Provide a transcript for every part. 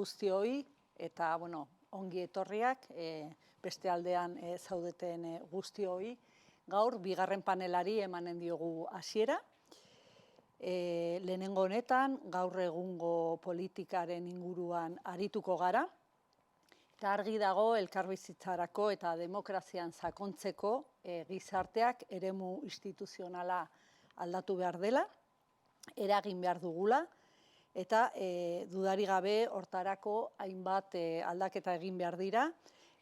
guztioi eta ongi etorriak beste aldean zaudeten guztioi. Gaur bigarren panelari emanen diogu hasiera. Lehenengo honetan gaur egungo politikaren inguruan arituko gara. Eta argi dago elkarbizitzarako eta demokrazian sakontzeko gizarteak eremu instituzionala aldatu behar dela, eragin behar dugula, eta dudari gabe hortarako hainbat aldaketa egin behar dira,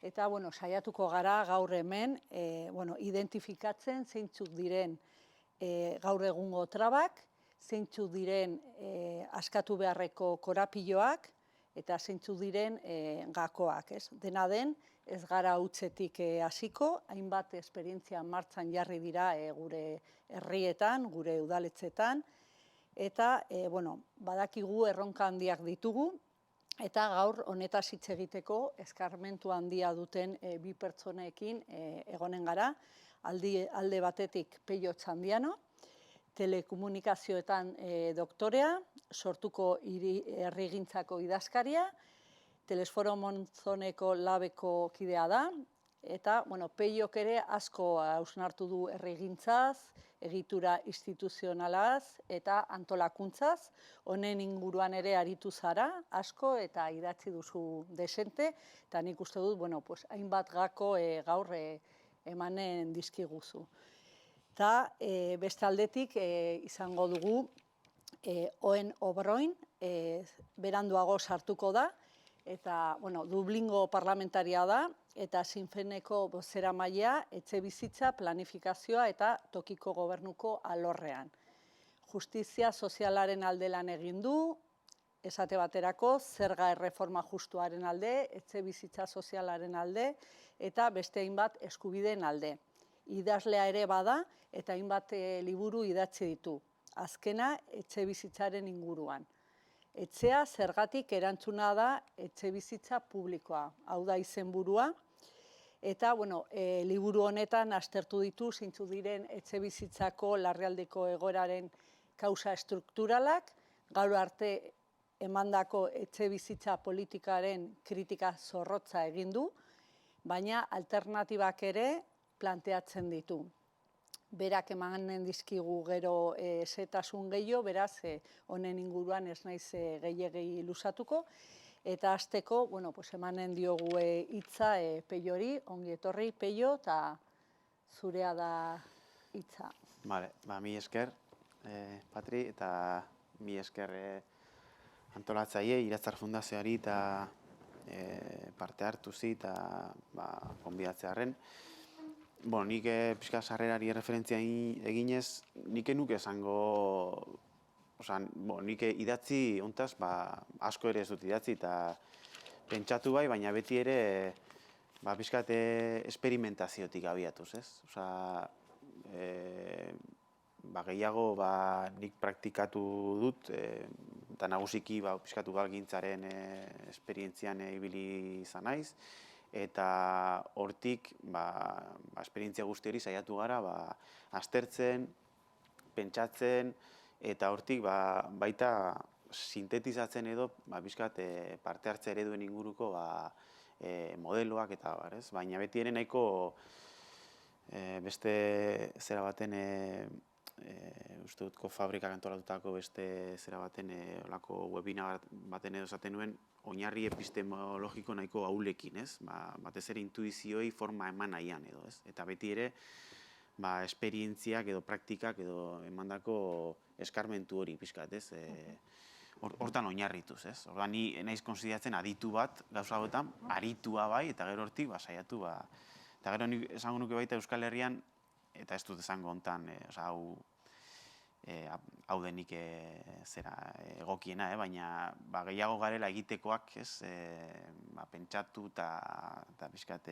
eta saiatuko gara gaur hemen identifikatzen zeintzuk diren gaur egungo trabak, zeintzuk diren askatu beharreko korapiloak, eta zeintzuk diren gakoak. Dena den, ez gara hutsetik hasiko, hainbat esperientzia martxan jarri dira gure herrietan, gure udaletxetan, eta badakigu erronka handiak ditugu, eta gaur honetaz hitz egiteko eskarmentu handia duten bi pertsoneekin egonen gara, alde batetik Pello Txandiano, telekomunikazioetan doktorea, sortuko herrigintzako idazkaria, Telesforo Monzoneko labeko kidea da, eta Pellok ere asko hausnartu du herrigintzaz, egitura instituzionalaz eta antolakuntzaz, honen inguruan ere aritu zara asko eta idatzi duzu desente, eta nik uste dut, hainbat gako gaur emanen dizkiguzu. Eta beste aldetik izango dugu Oen Obroin, beranduago sartuko da, eta Dublingo parlamentaria da, eta Sinfeneko bozeramailea etxebizitza, planifikazioa eta tokiko gobernuko alorrean. Justizia sozialaren alde lan egin du, esate baterako, zerga erreforma justuaren alde, etxebizitza sozialaren alde, eta beste hainbat eskubideen alde. Idazlea ere bada, eta hainbat liburu idatzi ditu. Azkena, etxebizitzaren inguruan. Etxea zergatik erantzuna da etxebizitza publikoa, hau da izenburua, eta liburu honetan aztertu ditu zeintzuk diren etxebizitzako larrialdiko egoeraren kausa estrukturalak, gaur arte emandako etxebizitza politikaren kritika zorrotza egin du, baina alternatibak ere planteatzen ditu. Berak emanen dizkigu gero zetasun gehiago, beraz, honen inguruan ez naiz gehiegi luzatuko, eta hasteko, emanen diogu hitza Pellori, ongi etorri, Pello, eta zurea da hitza. Bale, mi esker, Patri, eta mi esker antolatzaile, Iratzar Fundazioari eta parte hartu zi eta gonbidatzearren. Nik pixka sarrerari referentzia eginez, nik enuke esango, nik idatzi hontaz, asko ere ez dut idatzi eta pentsatu bai, baina beti ere pixka esperimentaziotik abiatuz, ez? Gehiago nik praktikatu dut, eta nagusiki pixkatu galgintzaren esperientzian ibili izan naiz, eta hortik esperientzia guzti hori saiatu gara aztertzen, pentsatzen, eta hortik baita sintetizatzen edo pixkat parte hartze ereduen inguruko modeloak eta baina beti ere nahiko beste zera baten uste dut Kofabrikak antolatutako beste zera baten olako webinar baten edo esaten nuen oinarri epistemologiko nahiko ahulekin, ez? Batez ere intuizioi forma eman nahian edo, ez? Eta beti ere esperientziak edo praktikak edo emandako eskarmentu hori pixkat, ez? Hortan oinarrituz, ez? Orduan ni naiz konsideratzen aditu bat gauza hauetan, aritua bai, eta gero hortik saiatu eta gero nik esango nuke baita Euskal Herrian, eta ez dut esango hontan, hau denik egokiena, baina gehiago garela egitekoak, pentsatu eta pixkat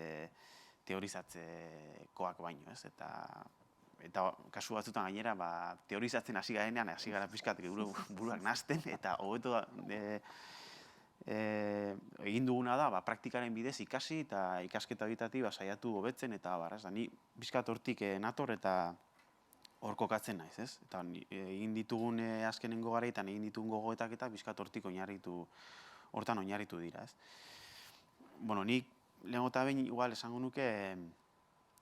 teorizatzekoak baino, eta kasu batzutan gainera teorizatzen hasi garenean, hasi gara pixkat buruak nahasten, eta hobeto egin duguna da praktikaren bidez ikasi eta ikasketa horietatik saiatu hobetzen, eta ni pixkat hortik nator eta hor kokatzen naiz, ez? Eta egin ditugun azkenengo garaitan egin ditugun gogoetak eta pixkat hortik hortan oinarritu dira, ez? Bueno, nik lehenengo eta behin igual esango nuke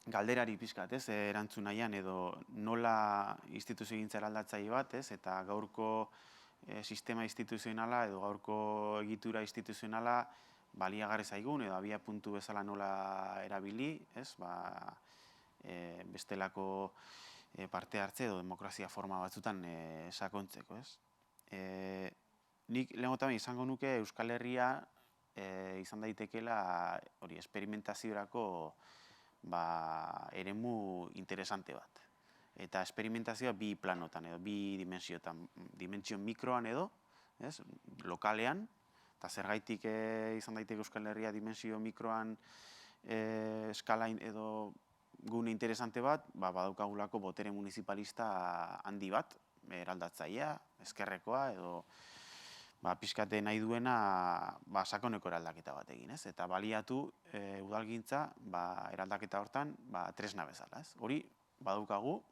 galderari pixkat, ez, erantzun nahian edo nola instituziogintza eraldatzaile bat, ez, eta gaurko sistema instituzionala edo gaurko egitura instituzionala baliagarri zaigun edo abia puntu bezala nola erabili, ez, bestelako parte hartze edo demokrazia forma batzutan sakontzeko, ez. Nik lehenengo eta behin izango nuke Euskal Herria izan daitekeela hori esperimentaziorako eremu interesante bat. Eta esperimentazioa bi planotan edo bi dimensiotan, dimentsio mikroan edo, ez, lokalean, eta zergaitik izan daiteke Euskal Herria dimensio mikroan eskala edo gune interesante bat, badaukagulako botere municipalista handi bat, eraldatzailea, ezkerrekoa edo pixkate nahi duena sakoneko eraldaketa bat egin, ez? Eta baliatu udalgintza eraldaketa hortan tresna bezala, ez? Hori badaukagu,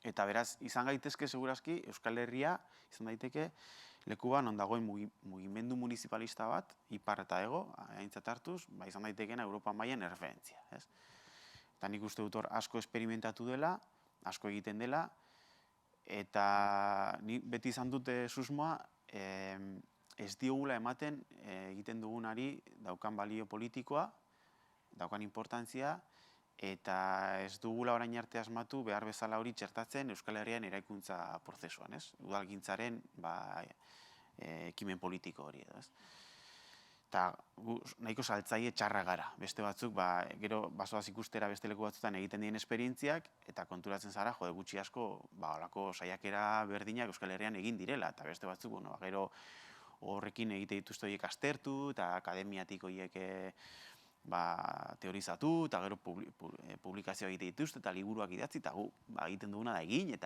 eta beraz, izan gaitezke segurazki Euskal Herria izan daiteke lekuan non dagoen mugimendu municipalista bat, ipar eta ego, aintzat hartuz, izan daitekeena Europa mailan erreferentzia, ez? Eta nik uste dut hor asko esperimentatu dela, asko egiten dela, eta nik beti izan dute susmoa, ez diogula ematen egiten dugunari daukan balio politikoa, daukan importantzia, eta ez dugula orain arte asmatu behar bezala hori txertatzen Euskal Herrian eraikuntza prozesuan, ez? Udalgintzaren ekimen politiko hori edo, ez? Eta nahiko saltzaile txarra gara, beste batzuk, gero basoaz ikustera beste leku batzutan egiten dien esperientziak, eta konturatzen zara, gutxi asko, olako saiakera berdinak Euskal Herrian egin direla, eta beste batzuk, gero horrekin egite dituzte horiek aztertu, eta akademiatik horiek teorizatu, eta gero publikazioa egite dituzte, eta liburuak idatzi, eta egiten duguna da egin,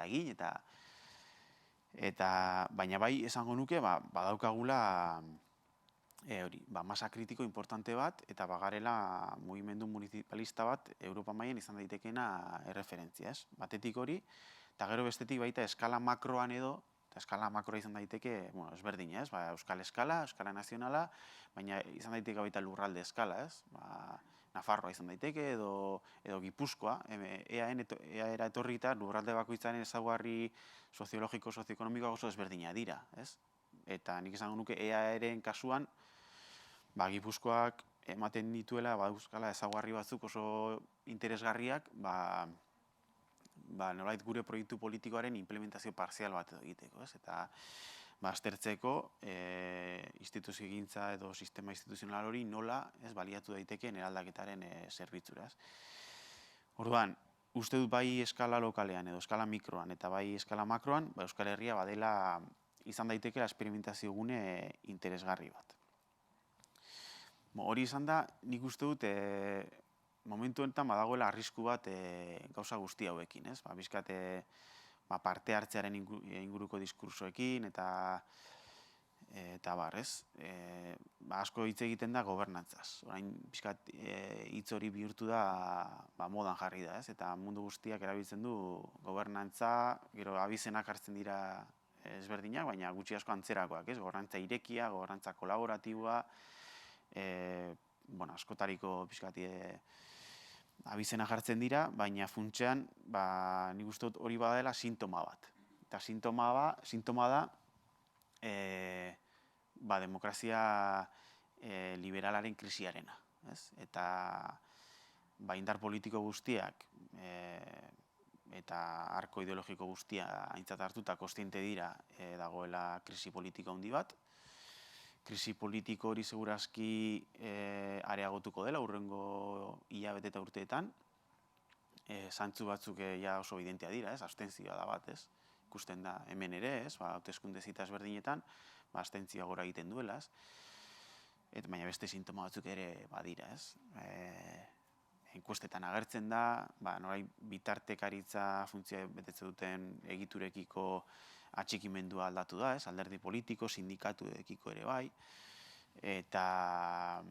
eta baina bai esango nuke, badaukagula masa kritiko importante bat, eta bagarela mugimendu municipalista bat Europa mailan izan daitekeena erreferentzia, ez? Batetik hori, eta gero bestetik baita eskala makroan edo, eta eskala makroa izan daiteke, ezberdina, ez? Euskal eskala, eskala nazionala, baina izan daiteke baita lurralde eskala, ez? Nafarroa izan daiteke edo Gipuzkoa, EAera etorri eta lurralde bakoitzaren ezaugarri soziologiko, sozioekonomikoa oso ezberdina dira, ez? Eta nik esango nuke EAeren kasuan, Gipuzkoak ematen dituela badauzkala ezaugarri batzuk oso interesgarriak, nolait gure proiektu politikoaren implementazio parzial bat egiteko, ez? Eta aztertzeko instituziogintza edo sistema instituzional hori nola baliatu daitekeen eraldaketaren zerbitzura, ez? Orduan, uste dut bai eskala lokalean edo eskala mikroan eta bai eskala makroan, Euskal Herria badela izan daitekeela esperimentazio gune interesgarri bat. Hori izan da, nik uste dut momentu honetan badagoela arrisku bat gauza guzti hauekin, ez? Bizkat parte hartzearen inguruko diskursoekin eta bar, ez? Asko hitz egiten da gobernantzaz. Orain bizkat hitz hori bihurtu da modan jarri da, ez? Eta mundu guztiak erabiltzen du gobernantza, gero abizenak hartzen dira ezberdinak, baina gutxi asko antzerakoak, ez? Gobernantza irekia, gobernantza kolaboratiboa, askotariko pixkati abizena jartzen dira, baina funtsean nik uste dut hori badela sintoma bat. Eta sintoma da demokrazia liberalaren krisiarena. Eta indar politiko guztiak eta arko ideologiko guztia aintzat hartuta kontziente dira dagoela krisi politiko handi bat. Krisi politiko hori segurazki areagotuko dela hurrengo hilabete eta urteetan. Zantzu batzuk oso evidentea dira, abstentzioa da bat, ikusten da hemen ere, hauteskunde zita ezberdinetan, abstentzioa gora egiten duela, baina beste sintoma batzuk ere badira, enkuestetan agertzen da, norai bitartekaritza funtzioa betetzen duten egiturekiko atxikimendua aldatu da, alderdi politiko, sindikatuekiko ere bai, eta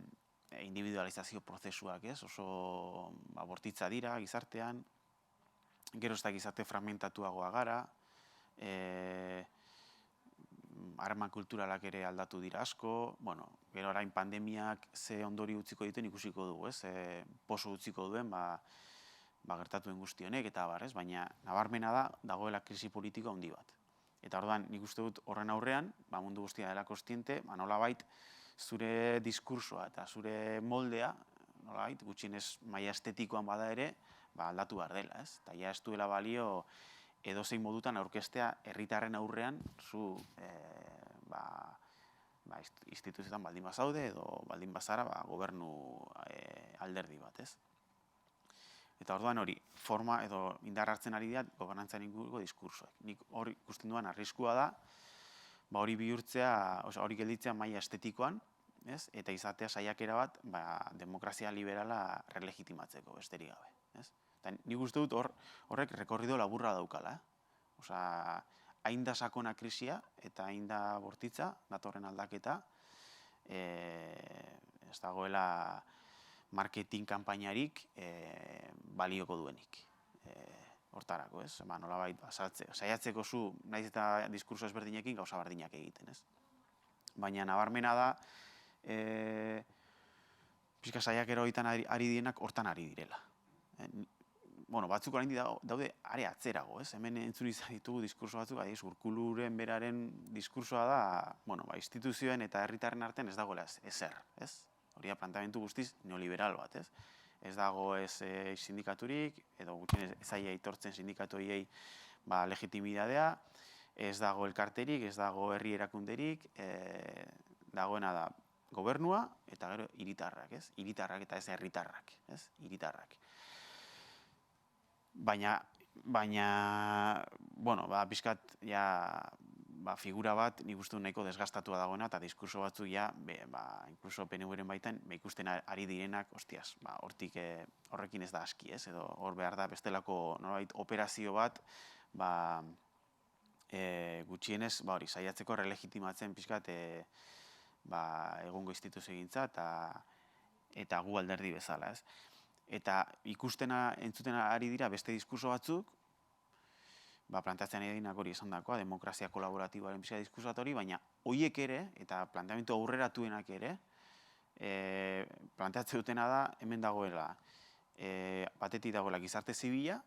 individualizazio prozesuak oso bortitza dira gizartean, gero ez da gizarte fragmentatuagoa gara, harreman kulturalak ere aldatu dira asko, bueno, gero orain pandemiak ze ondori utziko dituen ikusiko dugu, ez? Poso utziko duen, gertatuen guzti honek eta abar, ez? Baina nabarmena dagoela krisi politiko handi bat. Eta orduan, nik uste dut horren aurrean, mundu guztia dela kostiente, nolabait zure diskursoa eta zure moldea, nolabait, gutxienez maila estetikoan bada ere, aldatu behar dela, ez? Eta ja ez duela balio edozein modutan aurkestea herritarren aurrean zu instituzioetan baldin bazaude edo baldin bazara gobernu alderdi bat, ez? Eta orduan hori, forma edo indar hartzen ari dira gobernantzaren inguruko diskursoak. Nik hori ikusten duan arriskua da, hori bihurtzea, hori gelditzea maila estetikoan, ez? Eta izatea saiakera bat demokrazia liberala relegitimatzeko, besterik gabe, ez? Eta nik uste dut horrek rekorrido laburra daukala, hain da sakona krisia eta hain da bortitza, datorren aldaketa, ez dagoela marketing kanpainarik balioko duenik hortarako, ez? Nolabait saiatzeko zu, nahiz eta diskurso ezberdinekin gauza berdinak egiten, ez? Baina nabarmena da, pixka saiakera horietan ari dienak hortan ari direla. Bueno, batzuk orain daude are atzerago, ez? Hemen entzun izan ditugu diskurso batzuk, Urkuluren beraren diskursoa da, instituzioen eta herritarren artean ez dagoela ezer, ez? Hori da planteamendu guztiz neoliberal bat, ez? Ez dago ez sindikaturik, edo gutxien ez zaila aitortzen sindikatu horiei legitimidadea, ez dago elkarterik, ez dago herri erakunderik, dagoena da gobernua eta gero hiritarrak, ez? Hiritarrak eta ez herritarrak, ez? Hiritarrak. Baina, bueno, pixkat, figura bat nik uste nahiko desgastatua dagoena eta diskurso batzuk inkluso PNV-ren baitan, ikusten ari direnak, hostias, horrekin ez da aski, ez? Edo hor behar da bestelako nolabait operazio bat, gutxienez, hori, saiatzeko relegitimatzen pixkat, egungo instituzio egintza eta gu alderdi bezala, ez? Eta ikustena, entzutena ari dira beste diskurso batzuk, planteatzen edinak hori esan dakoa, demokrazia kolaboratiboaren pixka diskurso bat hori, baina horiek ere, eta planteamendu aurreratuenak ere, planteatzen dutena da, hemen dagoela, batetik dagoela gizarte zibila,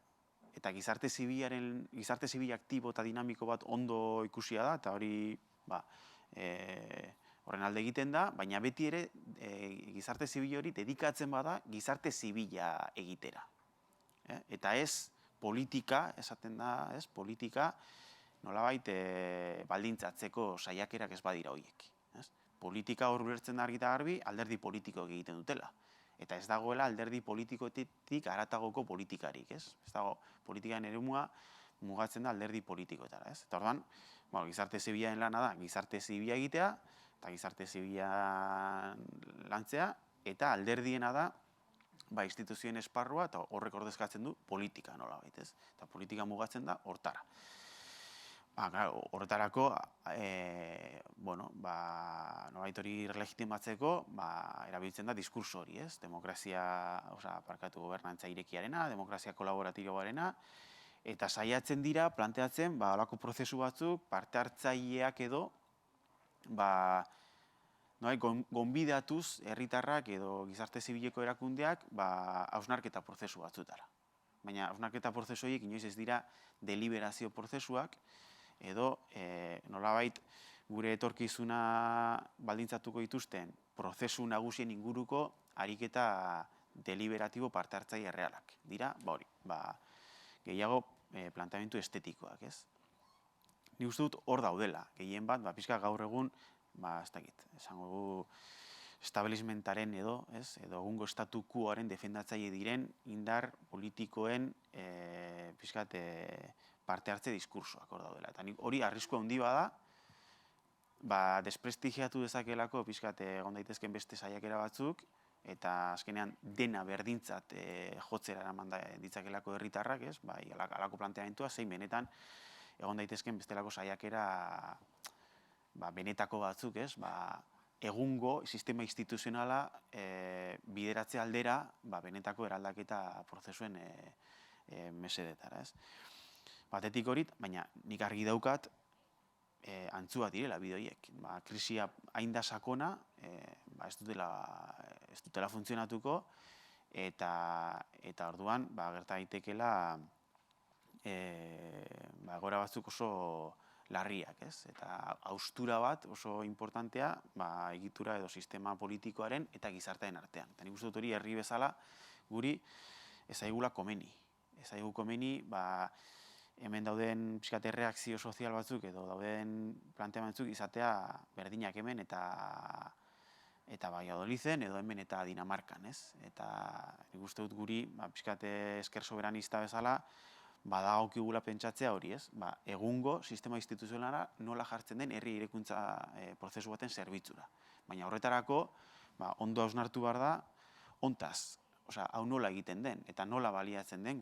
eta gizarte zibil aktibo eta dinamiko bat ondo ikusia da, eta hori, horren alde egiten da, baina beti ere gizarte zibil hori dedikatzen bada gizarte zibila egitera. Eta ez politika, esaten da, ez, politika nolabait baldintzatzeko saiakerak ez badira horiek. Politika hor ulertzen da argi eta garbi alderdi politikoak egiten dutela. Eta ez dagoela alderdi politikoetik haratagoko politikarik, ez? Ez dago politikan eremua mugatzen da alderdi politikoetara, ez? Eta orduan, gizarte zibilaren lana da, gizarte zibila egitea, eta gizarte zibila lantzea, eta alderdiena da, instituzioen esparrua, eta horrek ordezkatzen du politika nolabait, ez? Eta politika mugatzen da hortara. Horretarako, nolabait hori legitimatzeko, erabiltzen da diskurso hori, ez? Demokrazia, gobernantza irekiarena, demokrazia kolaboratiboarena, eta saiatzen dira, planteatzen, holako prozesu batzuk, parte hartzaileak edo, gonbidatuz herritarrak edo gizarte zibileko erakundeak hausnarketa prozesu batzutara. Baina hausnarketa prozesu horiek inoiz ez dira deliberazio prozesuak edo nolabait gure etorkizuna baldintzatuko dituzten prozesu nagusien inguruko ariketa deliberatibo parte hartzaile errealak. Dira, gehiago planteamendu estetikoak, ez? Ni uste dut hor daudela, gehien bat, pixka gaur egun, ez dakit, esango gu establishmentaren edo egungo estatukuaren defendatzaile diren indar politikoen pixkat parte hartze diskursoak hor daudela. Eta hori arrisku handi bada, desprestigiatu dezakelako pixkat egon daitezken beste saiakera batzuk, eta azkenean dena berdintzat jotzera eraman ditzakelako herritarrak, ez? Halako planteamentua, zein benetan egon daitezken bestelako saiakera benetako batzuk, ez? Egungo sistema instituzionala bideratze aldera benetako eraldaketa prozesuen mesedetara, ez? Batetik hori, baina nik argi daukat antzua direla bide horiek. Krisia hain da sakona, ez dutela funtzionatuko, eta orduan gerta daitekeela egoera batzuk oso larriak, ez? Eta haustura bat oso importantea egitura edo sistema politikoaren eta gizartearen artean. Eta nik uste dut hori herri bezala guri ez zaigula komeni. Ez zaigu komeni, hemen dauden pixkat erreakzio sozial batzuk edo dauden planteamentzuk izatea berdinak hemen eta Valladolizen edo hemen eta Dinamarkan, ez? Eta nik uste dut guri pixkat esker soberanista bezala badagokigula pentsatzea hori, ez? Egungo sistema instituzionala nola jartzen den herri irekuntza prozesu baten zerbitzura. Baina horretarako ondo hausnartu behar da hontaz, hau nola egiten den eta nola baliatzen den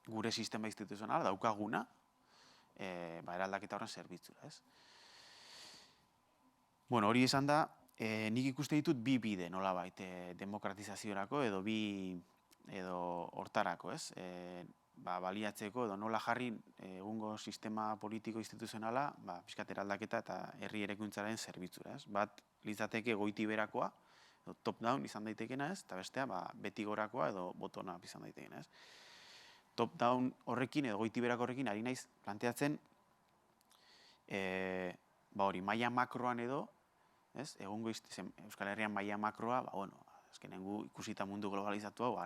gure sistema instituzionala daukaguna eraldaketa horren zerbitzura, ez? Bueno, hori esan da, nik ikuste ditut bi bide nolabait demokratizaziorako edo hortarako, ez? Baliatzeko edo nola jarri egungo sistema politiko instituzionala pixkat eraldaketa eta herri eraikuntzaren zerbitzura, ez? Bat litzateke goiti berakoa, top-down izan daitekena, ez? Eta bestea beti gorakoa edo bottom-up izan daitekena, ez? Top-down horrekin edo goiti berako horrekin ari naiz planteatzen hori maila makroan edo, ez? Egungo Euskal Herrian maila makroa, azkenengo ikusita mundu globalizatu hau,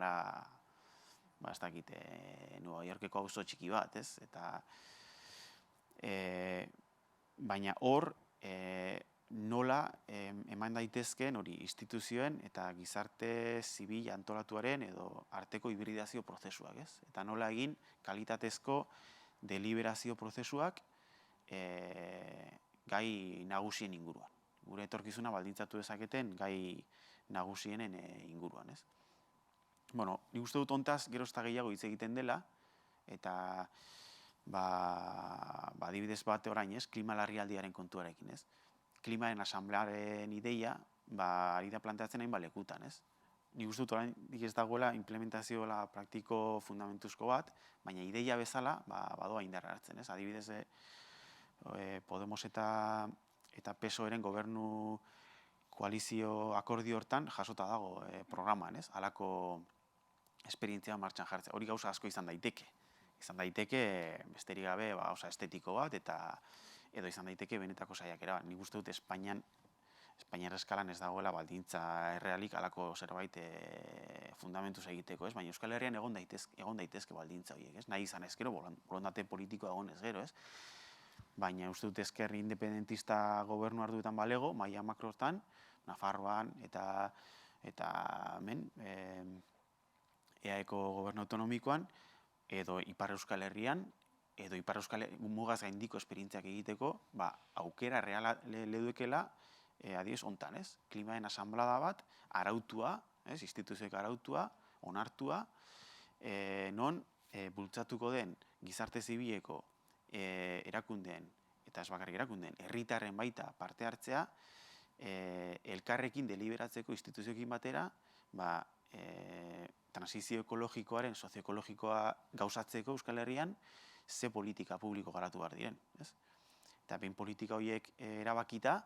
ez dakit, Nueva Yorkeko auzo txiki bat, ez? Baina hor, nola eman daitezkeen hori instituzioen eta gizarte zibil antolatuaren edo arteko hibridazio prozesuak, ez? Eta nola egin kalitatezko deliberazio prozesuak gai nagusien inguruan. Gure etorkizuna baldintzatu dezaketen gai nagusienen inguruan, ez? Bueno, nik uste dut hontaz gero eta gehiago hitz egiten dela, eta adibidez bat orain, ez? Klima larrialdiaren kontuarekin, ez? Klimaren asamblearen ideia, ari da planteatzen hainbat lekutan, ez? Nik uste dut orain ez dagoela implementazio praktiko fundamentuzko bat, baina ideia bezala badoa indarra hartzen, ez? Adibidez, Podemos eta PSOE-ren gobernu koalizio akordio hortan jasota dago programan, ez? Halako esperientzia martxan jartzea. Hori gauza asko izan daiteke. Izan daiteke besterik gabe estetiko bat edo izan daiteke benetako saiakera bat. Nik uste dut Espainiar eskalan ez dagoela baldintza errealik halako zerbait fundamentuz egiteko, ez? Baina Euskal Herrian egon daitezke baldintza horiek, ez? Nahi izan ezkero, borondate politikoa egon ez gero, ez? Baina uste dut ezker independentista gobernu arduetan balego, maila makrotan, Nafarroan eta hemen EAeko gobernu autonomikoan, edo Ipar Euskal Herrian, edo Ipar Euskal mugaz gaindiko esperientziak egiteko, aukera reala leduekela, adibidez hontan, ez? Klimaren asanblada bat, arautua, instituzioek arautua, onartua, non bultzatuko den gizarte zibileko erakundeen, eta ez bakarrik erakundeen, herritarren baita parte hartzea, elkarrekin deliberatzeko instituzioekin batera, transizio ekologikoaren, sozioekologikoa gauzatzeko Euskal Herrian, ze politika publiko garatu behar diren, ez? Eta behin politika horiek erabakita,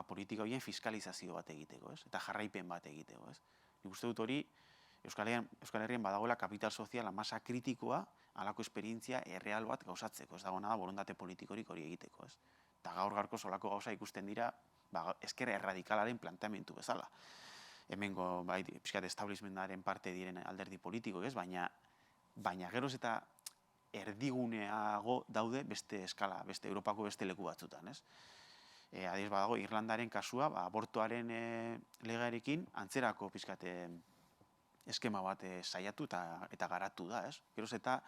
politika horien fiskalizazio bat egiteko, ez? Eta jarraipen bat egiteko, ez? Nik uste dut hori, Euskal Herrian badagoela kapital soziala masa kritikoa, halako esperientzia erreal bat gauzatzeko, ez dago nada borondate politikorik hori egiteko, ez? Eta gaur-gaurko solako gauza ikusten dira, ezker erradikalaren planteamentu bezala. Hemengo, pixkat establishmentaren parte diren alderdi politikoek, ez? Baina geroz eta erdiguneago daude beste eskala, Europako beste leku batzutan, ez? Adibidez badago Irlandaren kasua, abortuaren legearekin antzerako pixkat eskema bat saiatu eta garatu da, ez? Geroz eta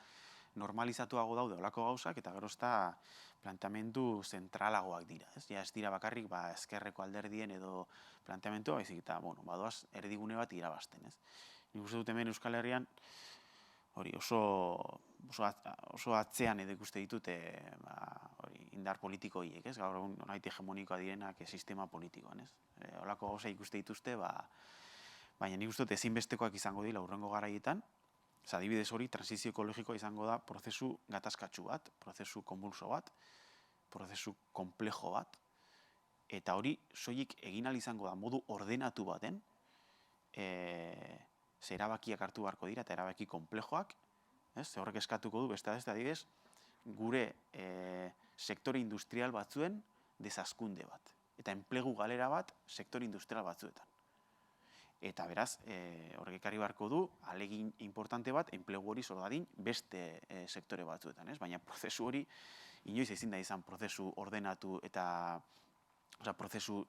normalizatuago daude olako gauzak eta geroz eta planteamendu zentralagoak dira, ez? Ja ez dira bakarrik ezkerreko alderdien edo planteamentua, baizik eta, badoaz erdigune bat irabazten, ez? Nik uste dut hemen Euskal Herrian hori oso atzean edo ikuste ditute indar politiko horiek, ez? Gaur egun nolabait hegemonikoa direnak sistema politikoan, ez? Olako gauza ikuste dituzte, baina nik uste dut ezinbestekoak izango dira hurrengo garaietan, Adibidez hori, transizio ekologikoa izango da prozesu gatazkatsu bat, prozesu konbulso bat, prozesu komplejo bat, eta hori soilik egin ahal izango da modu ordenatu baten, ze erabakiak hartu beharko dira eta erabaki konplejoak, ze horrek eskatuko du, beste adibidez, gure sektore industrial batzuen desazkunde bat, eta enplegu galera bat sektore industrial batzuetan. Eta beraz, horrek ekarri beharko du, ahalegin importante bat, enplegu hori sor dadin beste sektore batzuetan, baina prozesu hori inoiz ezin da izan prozesu ordenatu eta prozesu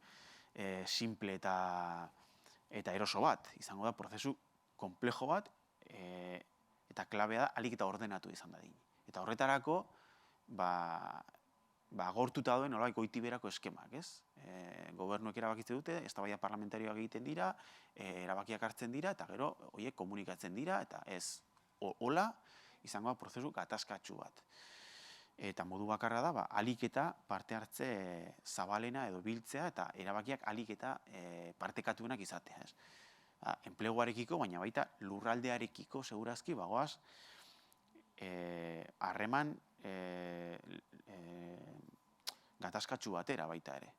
simple eta eroso bat. Izango da prozesu komplejo bat eta klabea da ahalik eta ordenatu izan dadin. Eta horretarako, agortuta duen nolabait goitiberako eskemak, gobernuek erabakitze dute, eztabaida parlamentarioak egiten dira, erabakiak hartzen dira, eta gero horiek komunikatzen dira, eta ez hola izango da prozesu gatazkatsu bat. Eta modu bakarra da, ahalik eta parte hartze zabalena edo biltzea, eta erabakiak ahalik eta partekatuenak izatea. Enpleguarekiko, baina baita lurraldearekiko segurazki bagoaz harreman gatazkatsu batera baita ere.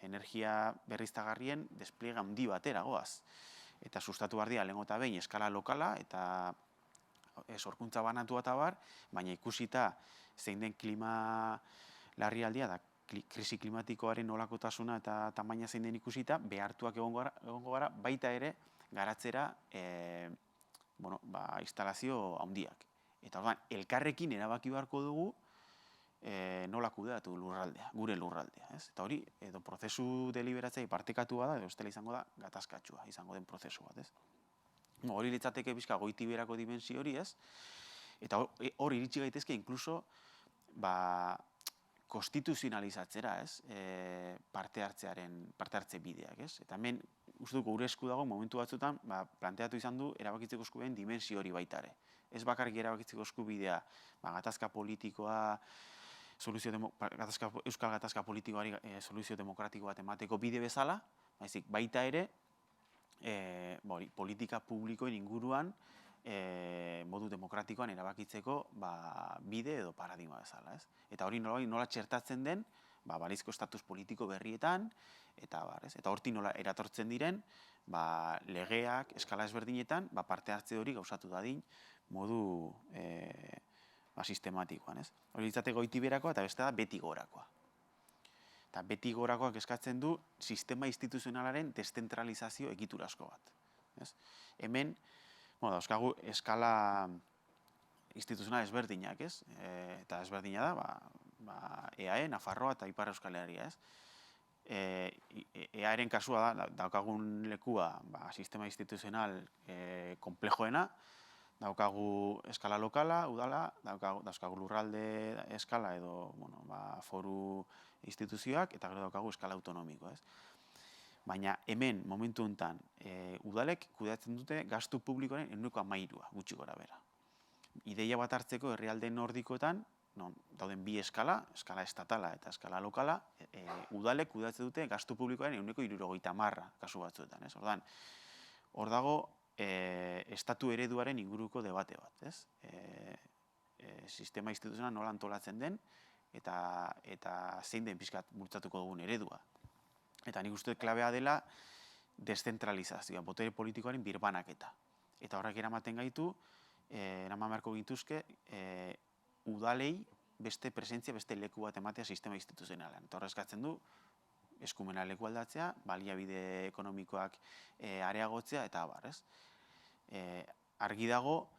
Energia berriztagarrien despliega handi batera goaz. Eta sustatu behar dira lehengo eta behin eskala lokala eta sorkuntza banatu eta bar, baina ikusita zein den klima larrialdia da krisi klimatikoaren nolakotasuna eta tamaina zein den ikusita, behartuak egongo gara baita ere garatzera instalazio handiak. Eta orduan, elkarrekin erabaki beharko dugu nola kudeatu lurraldea, gure lurraldea. Eta hori, edo prozesu deliberatzea partekatua da, edo estela izango da gatazkatsua, izango den prozesu bat. Hori litzateke bizka goitiberako dimensio hori, eta hori iritsi gaitezke inkluso konstituzionalizatzera, parte hartze bideak. Eta hemen, uste dut gure esku dago momentu batzutan planteatu izan du erabakitzeko eskubideen dimensio hori baita ere. Ez bakarrik erabakitzeko eskubidea gatazka politikoa, euskal gatazka politikoari soluzio demokratiko bat emateko bide bezala, baita ere politika publikoen inguruan modu demokratikoan erabakitzeko bide edo paradigma bezala. Eta hori nola txertatzen den balizko estatus politiko berrietan, eta horti nola eratortzen diren legeak eskala ezberdinetan parte hartze hori gauzatu dadin modu sistematikoan. Hori litzateke goitiberakoa eta beste da beti gorakoa. Eta beti gorakoak eskatzen du sistema instituzionalaren deszentralizazio egiturazko bat. Hemen, dauzkagu eskala instituzional ezberdinak, eta ezberdina da, EAE, Nafarroa eta Ipar Euskal Herria. EAEren kasua da, daukagun lekua sistema instituzional komplejoena, daukagu eskala lokala, udala, dauzkagu lurralde eskala edo foru instituzioak, eta gero daukagu eskala autonomiko. Baina hemen, momentu honetan, udalek kudeatzen dute gastu publikoaren 13%, gutxi gora bera. Ideia bat hartzeko herrialde nordikoetan, dauden bi eskala estatala eta eskala lokala, udalek kudeatzen dute gastu publikoaren 70% kasu batzuetan. Hor dago, estatu ereduaren inguruko debate bat. Sistema instituzional nola antolatzen den, eta zein den pixkat bultzatuko dugun eredua. Eta nik uste klabea dela deszentralizazioa, botere politikoaren birbanaketa. Eta horrek eramaten gaitu, eraman beharko gintuzke, udalei beste presentzia, beste leku bat ematea sistema instituzionalean. Eta horrek eskatzen du, eskumena leku aldatzea, baliabide ekonomikoak areagotzea, eta abar. Argi dago,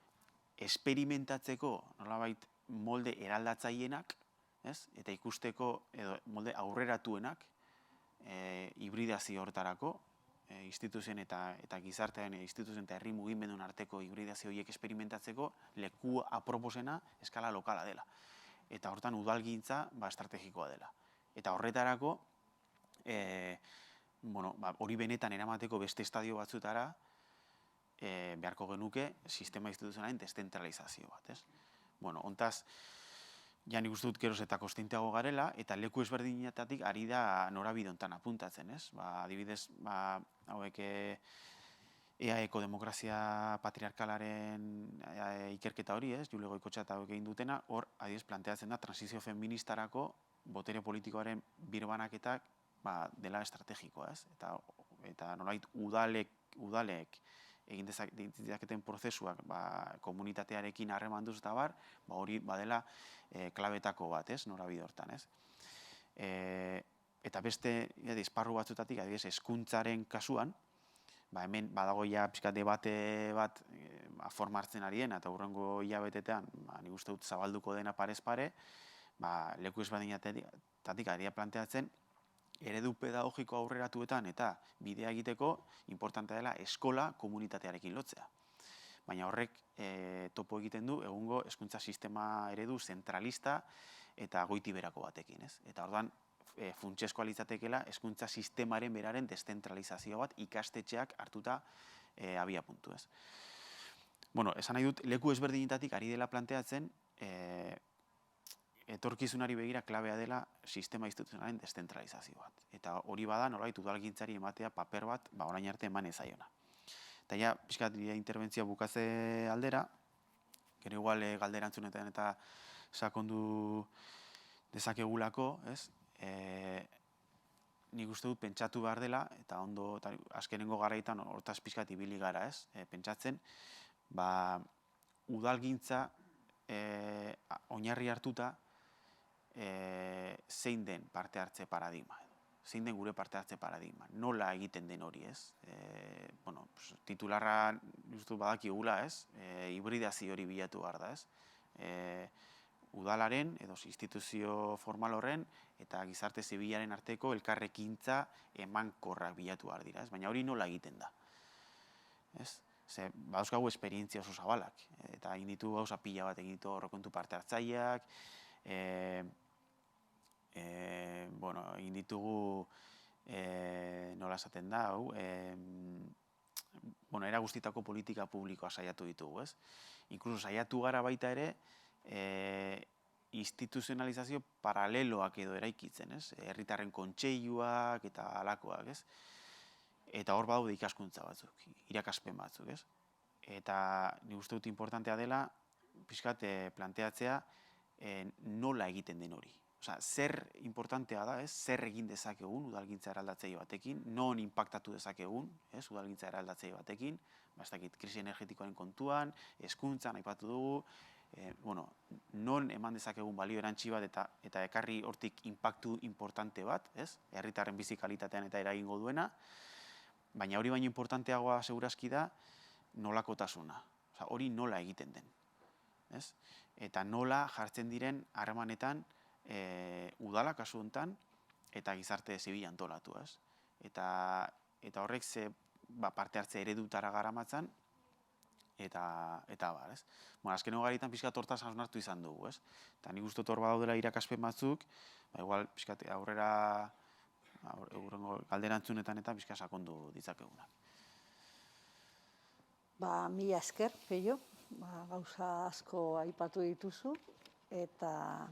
esperimentatzeko nolabait molde eraldatzaienak, eta ikusteko molde aurreratuenak, hibridazio hortarako, instituzioen eta gizartean, instituzioen eta herri mugimendun arteko hibridazio horiek esperimentatzeko leku aproposena eskala lokala dela. Eta hortan udalgintza estrategikoa dela. Eta horretarako, hori benetan eramateko beste estadio batzutara, beharko genuke sistema instituzionalen deszentralizazio bat. Hontaz, ja nik uste dut geroz eta kostenteago garela, eta leku ezberdinetatik ari da norabide hontan apuntatzen. Adibidez, hauek EAeko demokrazia patriarkalaren ikerketa hori, Jule Goikotxa eta egin dutena, hor, adibidez, planteatzen da transizio feministarako botere politikoaren birbanaketak dela estrategikoa, Eta nolait udalek egin dezaketen prozesuak komunitatearekin harremanduz eta hori badela klabetako bat, norabide hortan, Eta beste esparru batzutatik, adibidez, hezkuntzaren kasuan, hemen badago ja pixkat debate bat formartzen arien, eta hurrengo hilabetetan, nik uste dut zabalduko dena parez pare, leku ezberdinetatik aria planteatzen, eredu pedagogiko aurreratuetan eta bidea egiteko importantea dela eskola komunitatearekin lotzea. Baina horrek topo egiten du egungo hezkuntza sistema eredu zentralista eta goitiberako batekin, Eta orduan, funtsezkoa litzatekeela hezkuntza sistemaren beraren deszentralizazio bat ikastetxeak hartuta abiapuntu, Esan nahi dut, leku ezberdinetatik ari dela planteatzen, etorkizunari begira klabea dela sistema instituzionalen deszentralizazio bat. Eta hori bada, nolabait udalgintzari ematea paper bat, orain arte eman ezaiona. Eta ja, pixkat interbentzia bukatze aldera, gero igual galderantzunetan eta sakondu dezakegulako, nik uste dut pentsatu behar dela, eta ondo, azkenengo garaitan hortaz pixkat ibili gara, pentsatzen, udalgintza oinarri hartuta zein den parte hartze paradigma, zein den gure parte hartze paradigma, nola egiten den hori, titularra justu badakigula, hibridazio hori bilatu behar da, udalaren edo instituzio formal horren eta gizarte zibilaren arteko elkarrekintza emankorrak bilatu behar dira, baina hori nola egiten da. Badauzkagu esperientzia oso zabalak, eta egin ditu gauza pila bat egin ditu horrekontu parte hartzaileak, egin ditugu, nola esaten da, era guztitako politika publikoa saiatu ditugu, Inkluso saiatu gara baita ere, instituzionalizazio paraleloak edo eraikitzen, herritarren kontseiluak eta halakoak, Eta hor badaude ikaskuntza batzuk, irakaspen batzuk, Eta nik uste dut importantea dela, pixkat planteatzea nola egiten den hori. Zer importantea da, zer egin dezakegun udalgintza eraldatzaile batekin, non inpaktatu dezakegun, udalgintza eraldatzaile batekin, krisi energetikoaren kontuan, hezkuntzan aipatu dugu, non eman dezakegun balio erantzi bat eta ekarri hortik inpaktu importante bat, herritarren bizi kalitatean eta eragingo duena, baina hori baino importanteagoa segurazki da nolakotasuna, hori nola egiten den, Eta nola jartzen diren harremanetan udala kasu honetan eta gizarte zibil antolatu, Eta horrek parte hartze eredutara garamatzan, eta bar, azkeneko garaitan pixkat hortaz hausnartu izan dugu, Eta nik uste hor badaudela irakaspen batzuk, igual pixkat aurrera galderantzunetan eta pixkat sakondu ditzakegunak. Mila esker, Peio, gauza asko aipatu dituzu, eta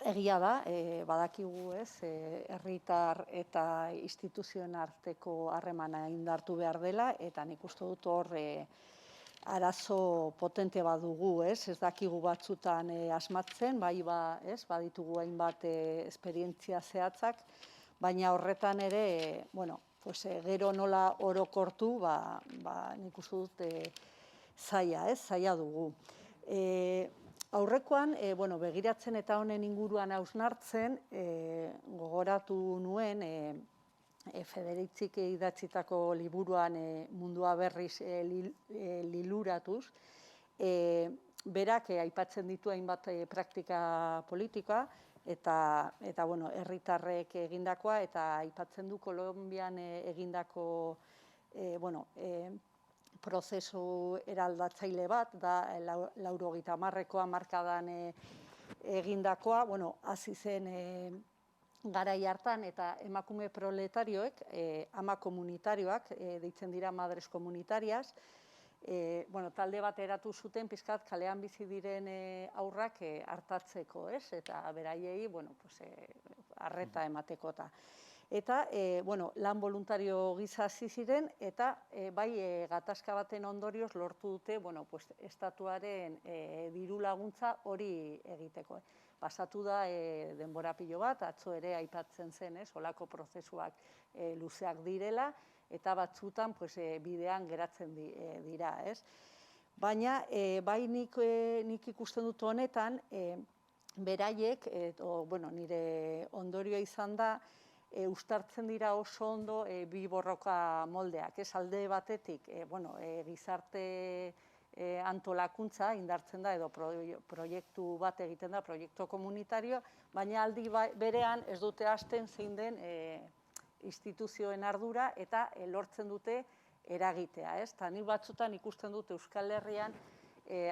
egia da, badakigu herritar eta instituzioen arteko harremana indartu behar dela, eta nik uste dut hor arazo potente bat dugu, ez dakigu batzutan asmatzen, baditugu hainbat esperientzia zehatzak, baina horretan ere, gero nola orokortu, nik uste dut zaila dugu. Aurrekoan, begiratzen eta honen inguruan hausnartzen, gogoratu nuen Federitzik idatzitako liburuan mundua berriz liluratuz, berak aipatzen ditu hainbat praktika politikoa, eta herritarrek egindakoa, eta aipatzen du Kolonbian egindako prozesu eraldatzaile bat, da 80ko hamarkadan egindakoa, hasi zen garai hartan, eta emakume proletarioek, ama komunitarioak, deitzen dira madres komunitarias, talde bat eratu zuten pixkat kalean bizi diren aurrak hartatzeko, eta beraiei arreta emateko. Eta, lan voluntario gisa hasi ziren, eta bai gatazka baten ondorioz lortu dute, estatuaren diru laguntza hori egiteko. Pasatu da denbora pilo bat, atzo ere aipatzen zen, olako prozesuak luzeak direla, eta batzutan bidean geratzen dira, ez? Baina, bai nik ikusten dut honetan, beraiek, nire ondorioa izan da, uztartzen dira oso ondo bi borroka moldeak. Alde batetik, gizarte antolakuntza indartzen da, edo proiektu bat egiten da, proiektu komunitario, baina aldi berean ez dute hasten zein den instituzioen ardura eta lortzen dute eragitea. Eta nik batzutan ikusten dute Euskal Herrian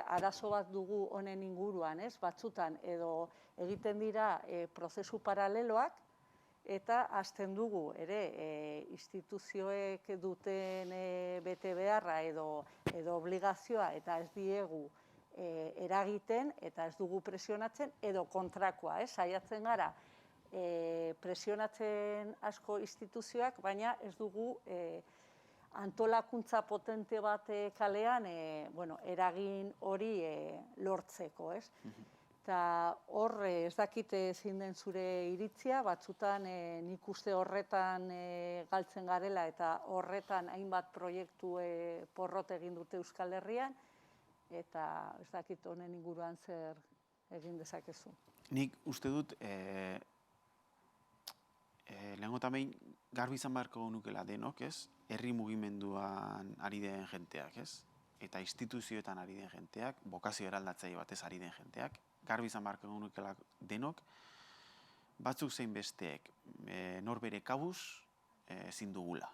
arazo bat dugu honen inguruan, batzutan edo egiten dira prozesu paraleloak, eta hasten dugu ere instituzioek duten bete beharra edo obligazioa eta ez diegu eragiten eta ez dugu presionatzen edo kontrakoa, saiatzen gara presionatzen asko instituzioak, baina ez dugu antolakuntza potente bat kalean eragin hori lortzeko, ez? Eta hor ez dakit zein den zure iritzia, batzutan nik uste horretan galtzen garela eta horretan hainbat proiektu porrot egin dute Euskal Herrian, eta ez dakit honen inguruan zer egin dezakezu. Nik uste dut, lehengo eta behin garbi izan beharko nukela denok, ez? Herri mugimenduan ari den jenteak, ez? Eta instituzioetan ari den jenteak, bokazio eraldatzaile batez ari den jenteak, garbi izan beharko nukela denok, batzuk zein besteek norbere kabuz ezin dugula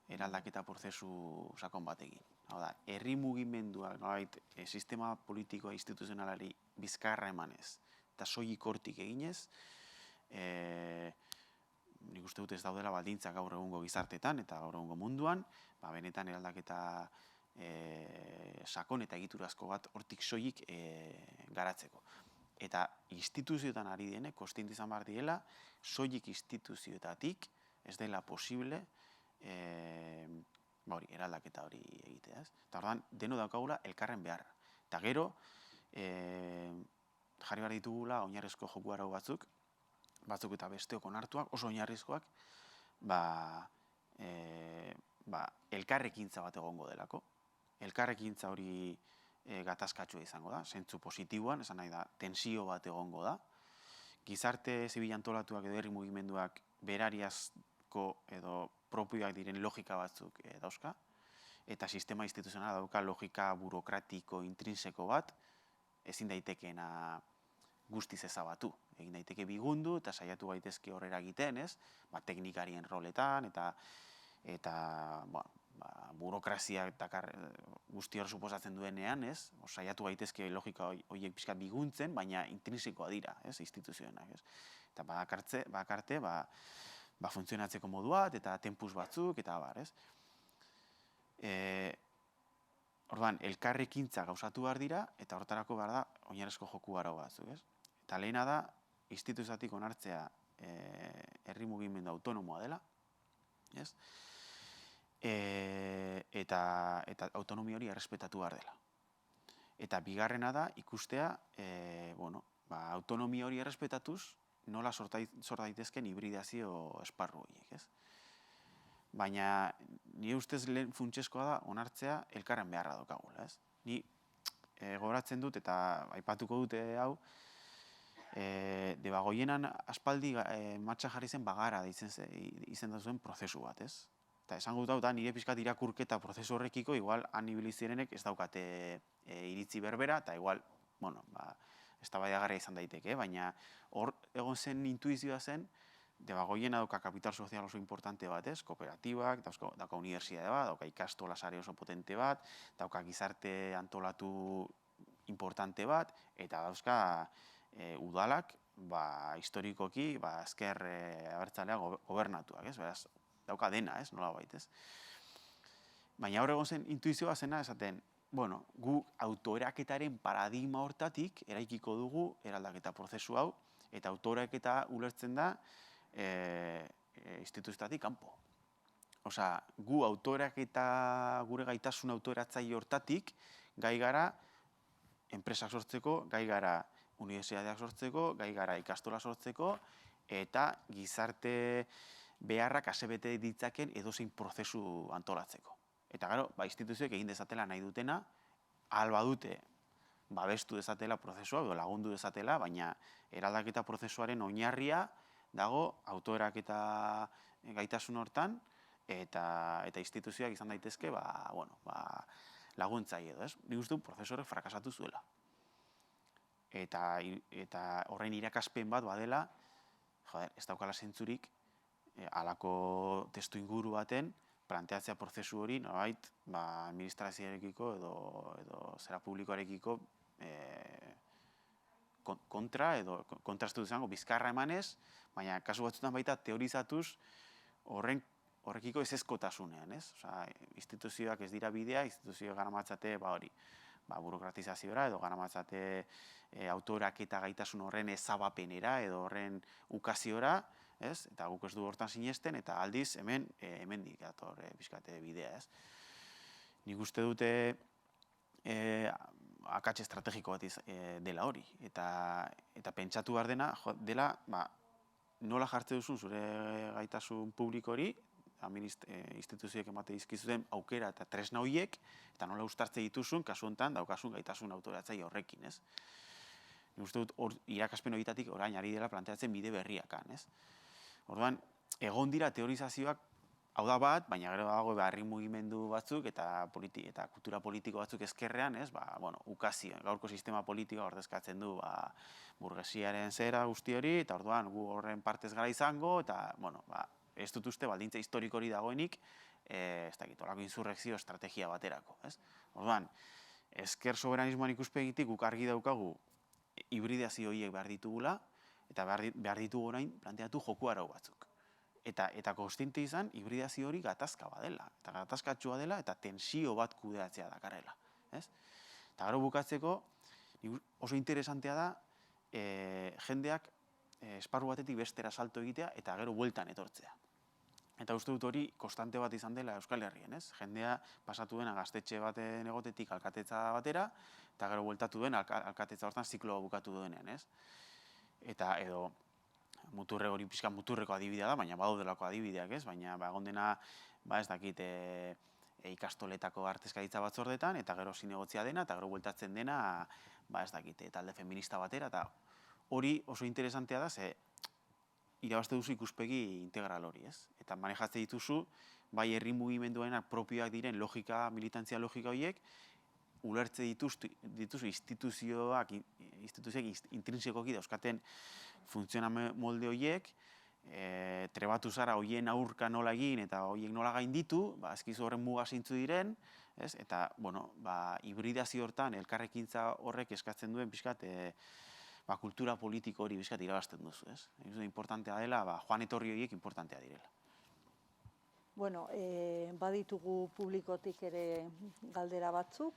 eraldaketa prozesu sakon bat egin. Hau da, herri mugimenduak, sistema politikoa instituzionalari bizkarra emanez, eta soilik hortik eginez, nik uste dut ez daudela baldintzak gaur egungo gizartetan eta gaur egungo munduan, benetan eraldaketa sakon eta egiturazko bat hortik soilik garatzeko. Eta instituzioetan ari denek, kontziente izan behar direla, soilik instituzioetatik ez dela posible eraldaketa hori egitea. Eta orduan, deno daukagula elkarren beharra. Eta gero, jarri behar ditugula oinarrizko joku arau batzuk eta besteok onartuak, oso oinarrizkoak, elkarrekintza bat egongo delako. Elkarrekintza hori gatazkatsua izango da, zentzu positiboan, esan nahi da, tensio bat egongo da. Gizarte zibil antolatuak edo herri mugimenduak berariazko edo propioak diren logika batzuk dauzka, eta sistema instituzionala dauka logika burokratiko, intrinseko bat, ezin daitekeena guztiz ezabatu. Egin daiteke bigundu eta saiatu gaitezke horrera egiten, teknikarien roletan eta burokrazia guzti hor suposatzen duenean, saiatu gaitezke logika horiek pixkat biguntzen, baina intrinsikoa dira, instituzioenak. Eta bakarte, funtzionatzeko modu bat, eta tempus batzuk, eta bar, Orduan, elkarrekintza gauzatu behar dira, eta hortarako behar da oinarrizko joku arau batzuk, Eta lehena da, instituziotik onartzea herri mugimendu autonomoa dela, eta autonomia hori errespetatu behar dela. Eta bigarrena da, ikustea, autonomia hori errespetatuz, nola sort daitezken hibridazio esparru horiek, Baina, nire ustez lehen funtsezkoa da onartzea elkarren beharra daukagula, Ni gogoratzen dut eta aipatuko dute hau, Debagoienan aspaldi martxan jarri zen bagara izen da zuen prozesu bat, Eta esango dut hau da, nire pixkat irakurketa prozesu horrekiko, igual han ibili zirenek ez daukate iritzi berbera, eta igual, eztabaidagarria izan daiteke, baina hor egon zen intuizioa zen, Debagoiena dauka kapital sozial oso importante bat, kooperatibak, dauka unibertsitate bat, dauka ikastola sare oso potente bat, dauka gizarte antolatu importante bat, eta dauzka udalak, historikoki, ezker abertzalea gobernatuak, beraz, dauka dena, nola bait, Baina hor egon zen intuizioa zena esaten, gu autoeraketaren paradigma hortatik eraikiko dugu eraldaketa prozesu hau, eta autoeraketa ulertzen da instituzioetatik kanpo. Osea, gu autoreak eta gure gaitasun autoratzaile hortatik gai gara enpresak sortzeko, gai gara unibertsitateak sortzeko, gai gara ikastola sortzeko, eta gizarte beharrak asebete ditzaken edozein prozesu antolatzeko. Eta gero, instituzioek egin dezatela nahi dutena, ahal badute babestu dezatela prozesua, edo lagundu dezatela, baina eraldaketa prozesuaren oinarria dago autoeraketa gaitasun hortan, eta instituzioak izan daitezke, laguntzaile edo, ez? Nik uste dut prozesu horrek frakasatu zuela. Eta horren irakaspen bat badela, ez daukala zentzurik, halako testu inguru baten, planteatzea prozesu hori, nolabait, administrazioarekiko edo zera publikoarekiko kontrastu izango bizkarra emanez, baina kasu batzutan baita teorizatuz horrekiko ezezkotasunean, ez? Osea, instituzioak ez dira bidea, instituzioak garamatzate burokratizaziora edo garamatzate autoraketa gaitasun horren ezabapenera edo horren ukaziora, ez? Eta guk ez du hortan sinesten, eta aldiz hemendik dator pixkate bidea, ez? Nik uste dute akats estrategiko bat dela hori, eta pentsatu behar dela, nola jartze duzun zure gaitasun publiko hori, instituzioek emate dizkizuten aukera eta tresna horiek, eta nola uztartze dituzun, kasu honetan, daukasun gaitasun autoratzaile horrekin, ez? Nik uste dut irakaspen horietatik orain ari dela planteatzen bide berriakan, ez? Orduan, egon dira teorizazioak, hau da bat, baina gero dago herri mugimendu batzuk eta kultura politiko batzuk ezkerrean, ez? Ukazio, gaurko sistema politikoa ordezkatzen du burgesiaren zera guzti hori, eta orduan gu horren partez gara izango, eta, ez dut uste baldintza historikori dagoenik, ez dakit, olako insurrekzio estrategia baterako, ez? Orduan, ezker soberanismoan ikuspegitik guk argi daukagu hibridazio horiek behar ditugula, eta behar ditugu orain planteatu joku arau batzuk. Eta kontziente izan, hibridazio hori gatazka badela, eta gatazkatsua dela, eta tensio bat kudeatzea dakarrela, ez? Eta gero bukatzeko, oso interesantea da, jendeak esparru batetik bestera salto egitea, eta gero bueltan etortzea. Eta uste dut hori konstante bat izan dela Euskal Herrien, ez? Jendea pasatu dena gaztetxe baten egotetik alkatetza batera, eta gero bueltatu den alkatetza hortan zikloa bukatu duenean, ez? Eta edo muturre hori pixka muturreko adibidea da, baina badaudelako adibideak, ez? Baina egon dena, ez dakit, ikastoletako artezkaritza batzordetan, eta gero zinegotzia dena, eta gero bueltatzen dena, ez dakit, talde feminista batera, eta hori oso interesantea da, ze irabazte duzu ikuspegi integral hori, ez? Eta manejatze dituzu, bai herri mugimenduenak propioak diren logika, militantzia logika horiek, ulertze dituzu instituzioak intrinsekoki dauzkaten funtzioname molde horiek, trebatu zara horien aurka nola egin eta horiek nola gainditu, ezkizu horren muga zeintzu diren, eta, hibridazio hortan, elkarrekintza horrek eskatzen duen pixkat, kultura politiko hori pixkat irabazten duzu, ez? Importantea dela, joan etorri horiek importantea direla. Bueno, baditugu publikotik ere galdera batzuk,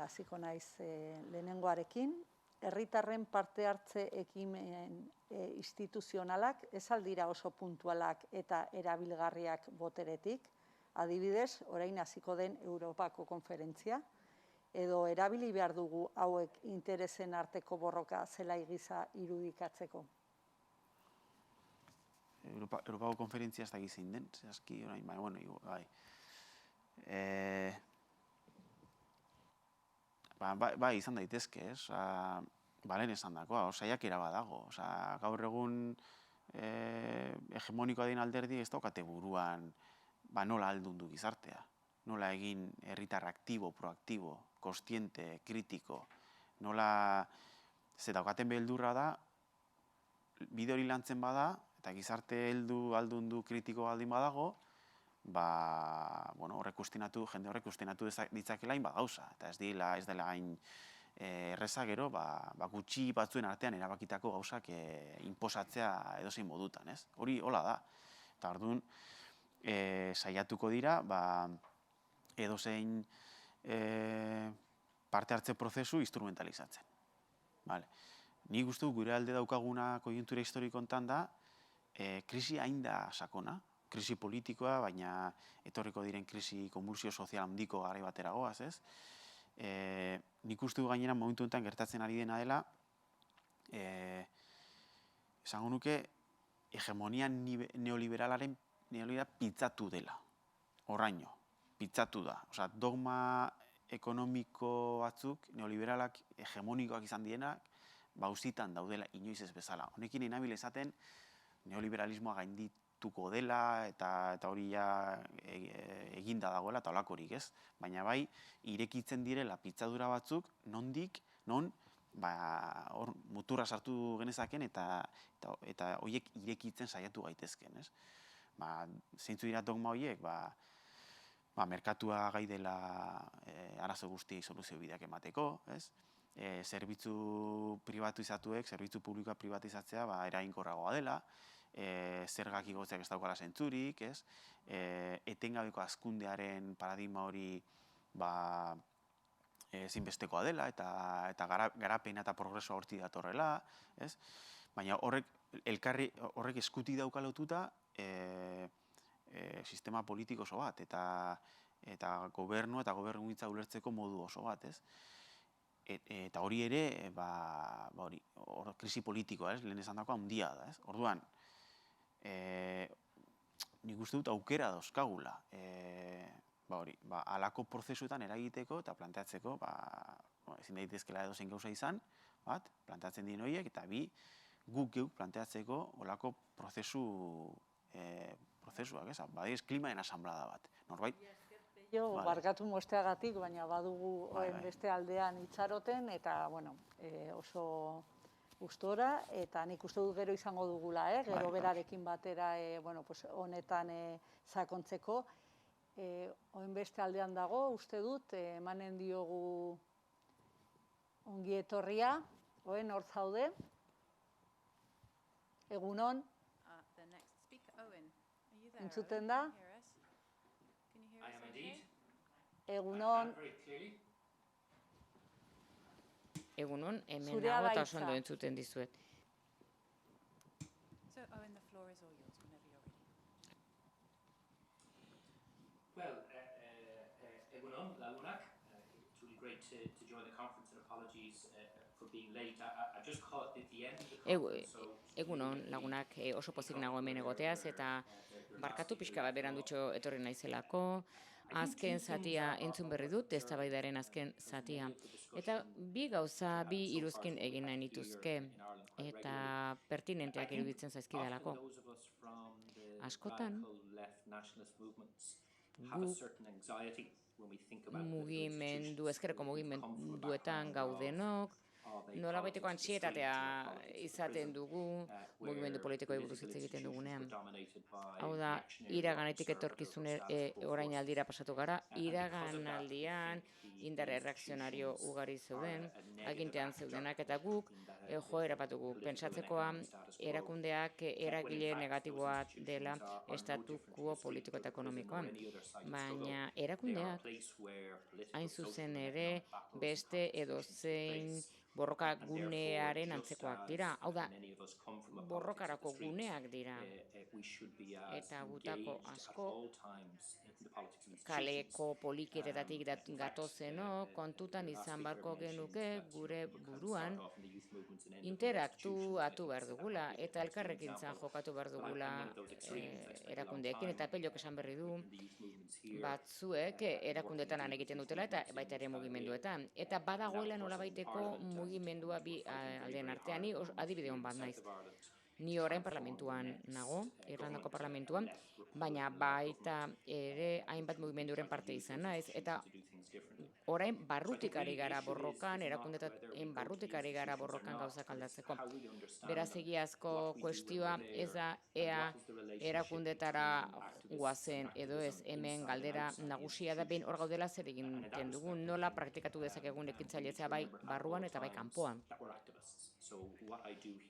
hasiko naiz lehenengoarekin. Herritarren parte hartze ekimen instituzionalak ez aldira oso puntualak eta erabilgarriak boteretik. Adibidez, orain hasiko den Europako konferentzia, edo erabili behar dugu hauek interesen arteko borroka zelai gisa irudikatzeko. Europako konferentzia ez dakit zein den, zehazki orain, bai. Bai, izan daitezke, ez? Lehen esan dakoa, saiakera badago. Gaur egun hegemonikoa den alderdi ez daukate buruan nola aldundu gizartea. Nola egin herritar aktibo, proaktibo, kontziente, kritiko. Nola, ze daukaten beldurra da, bide hori lantzen bada, eta gizarte heldu, aldundu, kritiko baldin badago, jende horrek ustinatu ditzakela hain gauza. Eta ez dela hain erreza gero, gutxi batzuen artean erabakitako gauzak inposatzea edozein modutan, ez? Hori hola da. Eta orduan, saiatuko dira, edozein parte hartze prozesu instrumentalizatzen. Nik uste gure alde daukaguna koiuntura historiko hontan da, krisi hain da sakona, krisi politikoa, baina etorriko diren krisi konbulsio sozial handiko garai batera goaz, ez? Nik uste du gainera momentu honetan gertatzen ari dena dela, esango nuke, hegemonia neoliberalaren pitzatu dela, horraino, pitzatu da. Osea, dogma ekonomiko batzuk, neoliberalak hegemonikoak izan dienak, auzitan daudela inoiz ez bezala. Honekin inabil esaten neoliberalismoa gaindituko dela eta hori ja eginda dagoela eta holakorik, ez? Baina bai, irekitzen direla pitzadura batzuk, non hor muturra sartu genezaken eta horiek irekitzen saiatu gaitezken, ez? Zeintzu dira dogma horiek, merkatua gai dela arazo guztiei soluzio bideak emateko, ez? Zerbitzu pribatizatuek, zerbitzu publikoa privatizatzea eraginkorragoa dela, zergak igotzeak ez daukala zentzurik, ez? Etengabeko hazkundearen paradigma hori ezinbestekoa dela eta garapena eta progresoa hortik datorrela, ez? Baina horrek eskutik dauka lotuta sistema politiko oso bat eta gobernu eta gobernugintza ulertzeko modu oso bat, ez? Eta hori ere, krisi politikoa, ez? Lehen esan dagoa handia da, ez? Orduan, nik uste dut aukera dauzkagula, halako prozesuetan eragiteko eta planteatzeko, ezin daitezkela edozein gauza izan, planteatzen dien horiek, eta guk geuk planteatzeko holako prozesuak, ez? Badiez klimaren asanblada bat, norbait? Barkatu mosteagatik, baina badugu beste aldean itxaroten, eta oso gustora, eta nik uste dut gero izango dugula, gero berarekin batera honetan sakontzeko. Oin beste aldean dago, uste dut, emanen diogu ongi etorria, oen hor zaude. Egunon. Entzuten da? Egunon. Egunon, hemen nago eta oso ondo entzuten dizuet. Egunon, lagunak. It's really great to join the conference and apologies for being late. I just caught at the end of the conference, so... Egunon, lagunak, oso pozik nago hemen egoteaz, eta barkatu pixka bat berandutxo etorri naizelako. Azken zatia entzun berri dut, eztabaidaren azken zatia. Eta bi iruzkin egin nahi nituzke, eta pertinenteak iruditzen zaizkidalako. Askotan, guk ezkerreko mugimenduetan gaudenok, nolabaiteko antsietatea izaten dugu mugimendu politikoei buruz hitz egiten dugunean. Hau da, iraganetik etorkizun orain aldira pasatu gara, iraganaldian indar erreakzionario ugari zeuden, agintean zeudenak, eta guk joera bat dugu. Pentsatzekoa erakundeak eragile negatiboa dela estatu quo politiko eta ekonomikoan. Baina erakundeak hain zuzen ere beste edozein borroka gunearen antzekoak dira. Hau da, borrokarako guneak dira. Eta gutako asko kaleko poliketetatik gatozenok kontutan izan barko genuke gure buruan interaktuatu behar dugula eta elkarrekintzan jokatu behar dugula erakundeekin. Eta Pelok esan berri du batzuek erakundeetan lan egiten dutela eta baita ere mugimenduetan. Eta badagoela nolabaiteko mugimendua bi aldeen artean, ni adibide hon bat naiz. Ni orain parlamentuan nago, Irlandako parlamentuan, baina baita ere hainbat mugimenduren parte izan naiz, eta orain barrutik ari gara borrokan, erakundetaten barrutik ari gara borrokan gauzak aldatzeko. Beraz, egiazko kuestioa ez da ea erakundetara guazen edo ez, hemen galdera nagusia da behin hor gaudela zer egiten dugun, nola praktikatu dezakegun ekintzailetzea bai barruan eta bai kanpoan.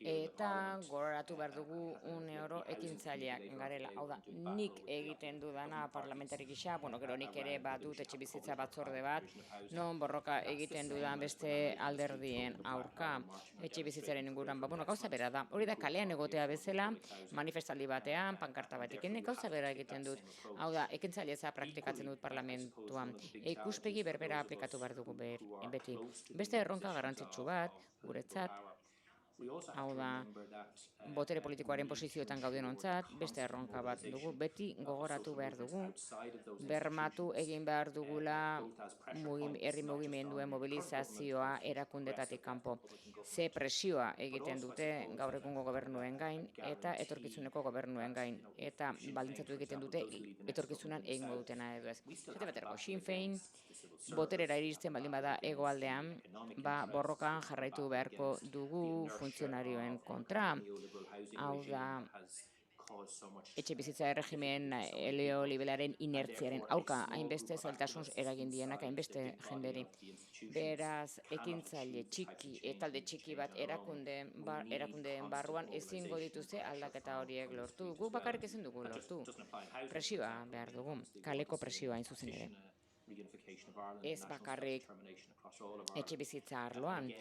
Eta gogoratu behar dugu une oro ekintzaileak garela. Hau da, nik egiten dudana parlamentari gisa, gero nik ere badut etxebizitza batzorde bat, non borroka egiten dudan beste alderdien aurka etxebizitzaren inguruan. Gauza bera da. Hori da kalean egotea bezala, manifestaldi batean, pankarta batekin, gauza bera egiten dut. Hau da, ekintzailetza praktikatzen dut parlamentuan. Ikuspegi berbera aplikatu behar dugu beti. Beste erronka garrantzitsu bat, guretzat, hau da, botere politikoaren posizioetan gaudenontzat, beste erronka bat dugu, beti gogoratu behar dugu, bermatu egin behar dugula herri mugimenduen mobilizazioa erakundetatik kanpo. Ze presioa egiten dute gaur egungo gobernuen gain eta etorkizuneko gobernuen gain. Eta baldintzatu egiten dute etorkizunan egingo dutena edo ez. Zete baterako, Sinn Féin boterera iristen baldin bada hegoaldean, borrokan jarraitu beharko dugu funtzionarioen kontra. Hau da, etxebizitza erregimen neoliberalaren inertziaren aurka hainbeste zailtasun eragin dienak hainbeste jenderi. Beraz, ekintzaile txiki, talde txiki bat erakundeen barruan ezingo dituzte aldaketa horiek lortu. Guk bakarrik ezin dugu lortu. Presioa behar dugu, kaleko presioa hain zuzen ere. Ez bakarrik etxebizitza arloan.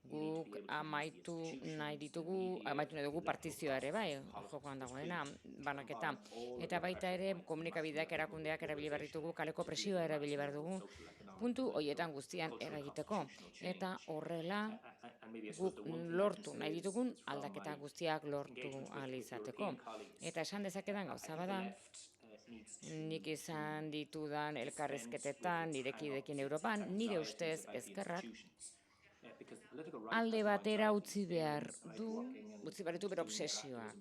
Guk amaitu nahi dugu partizioa ere bai, jokoan dagoena, banaketa. Eta baita ere komunikabideak erakundeak erabili behar ditugu, kaleko presioa erabili behar dugu, puntu horietan guztian eragiteko. Eta horrela guk lortu nahi ditugun aldaketa guztiak lortu ahal izateko. Eta esan dezakedan gauza bada, nik izan ditudan elkarrizketetan, nire kideekin Europan, nire ustez ezkerrak, alde batera utzi behar ditu bere obsesioak.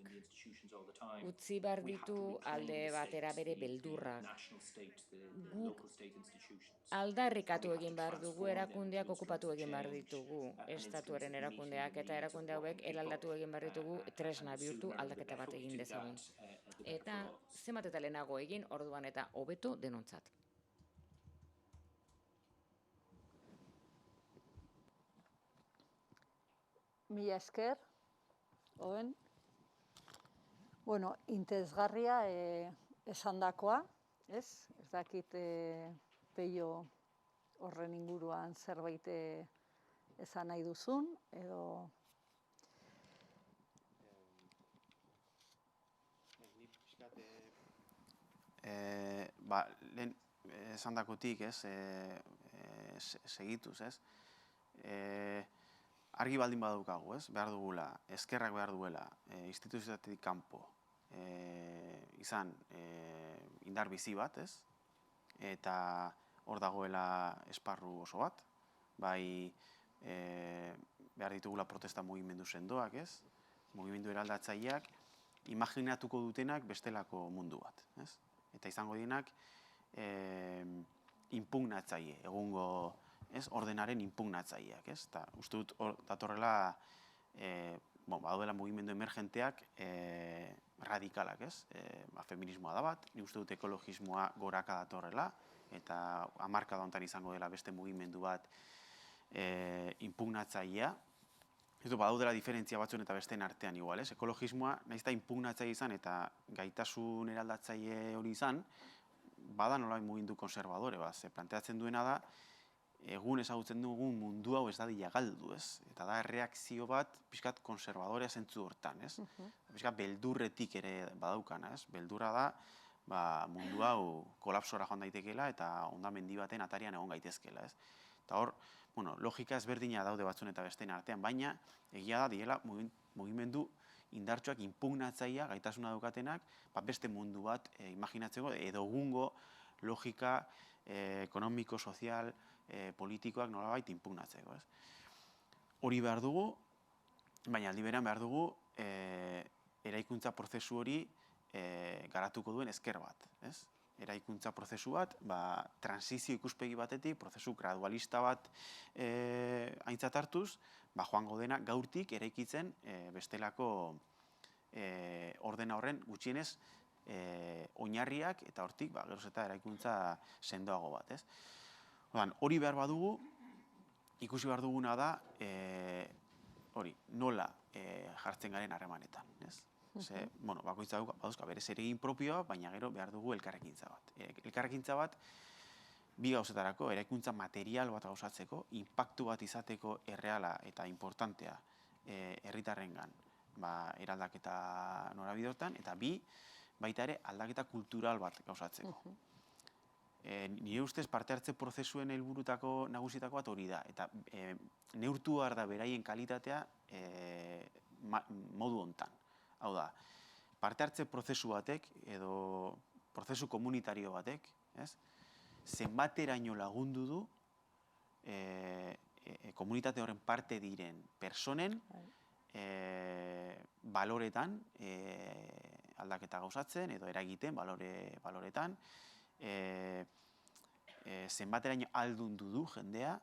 Utzi behar ditu alde batera bere beldurrak. Guk aldarrikatu egin behar dugu, erakundeak okupatu egin behar ditugu, estatuaren erakundeak, eta erakunde hauek eraldatu egin behar ditugu, tresna bihurtu aldaketa bat egin dezagun. Eta zenbat eta lehenago egin, orduan eta hobeto denontzat. Mila esker, Owen. Interesgarria esandakoa, ez? Ez dakit Peio horren inguruan zerbait esan nahi duzun, edo... Lehen esandakotik, ez, segituz, ez? Argi baldin badaukagu, ez? Behar dugula, ezkerrak behar duela, instituzioetatik kanpo, izan indar bizi bat, ez? Eta hor dagoela esparru oso bat, bai behar ditugula protesta mugimendu sendoak, ez? Mugimendu eraldatzaileak, imaginatuko dutenak bestelako mundu bat, ez? Eta izango dienak inpugnatzaile, egungo ordenaren inpugnatzaileak, ez? Eta uste dut datorrela, badoela mugimendu emergenteak radikalak, ez? Feminismoa da bat, ni uste dut ekologismoa goraka datorrela, eta hamarkada honetan izango dela beste mugimendu bat inpugnatzailea. Ez dut, badaudela diferentzia batzuen eta besteen artean igual, ez? Ekologismoa, nahiz eta inpugnatzaile izan eta gaitasun eraldatzaile hori izan, bada nolabait mugimendu konservadore, ze planteatzen duena da, egun ezagutzen dugun mundu hau ez dadila galdu, ez? Eta da erreakzio bat pixkat konservadorea zentzu hortan, ez? Pixkat beldurretik ere badaukana, ez? Beldurra da, mundu hau kolapsora joan daitekeela eta hondamendi baten atarian egon gaitezkeela, ez? Eta hor, logika ezberdina daude batzuen eta besteen artean, baina egia da diela mugimendu indartsuak inpugnatzailea gaitasuna daukatenak, beste mundu bat imaginatzeko edo egungo logika ekonomiko, sozial, politikoak nolabait inpugnatzeko, ez? Hori behar dugu, baina aldi berean behar dugu eraikuntza prozesu hori garatuko duen ezker bat, ez? Eraikuntza prozesu bat, transizio ikuspegi batetik, prozesu gradualista bat aintzat hartuz, joango dena gaurtik eraikitzen bestelako ordena horren gutxienez oinarriak eta hortik geroz eta eraikuntza sendoago bat, ez? Hori behar badugu, ikusi behar duguna da hori, nola jartzen garen harremanetan, ez? Ze, bueno, bakoitza badauzka bere zeregin propioa, baina gero behar dugu elkarrekintza bat. Elkarrekintza bat, bi gauzetarako, eraikuntza material bat gauzatzeko, inpaktu bat izateko erreala eta importantea herritarrengan eraldaketa norabide eta bi, baita ere aldaketa kultural bat gauzatzeko. Nire ustez parte hartze prozesuen helburutako nagusitako bat hori da, eta neurtu behar da beraien kalitatea modu hontan. Hau da, parte hartze prozesu batek edo prozesu komunitario batek, zenbateraino lagundu du komunitate horren parte diren personen baloretan aldaketa gauzatzen edo eragiten baloretan, zenbateraino aldundu du jendea,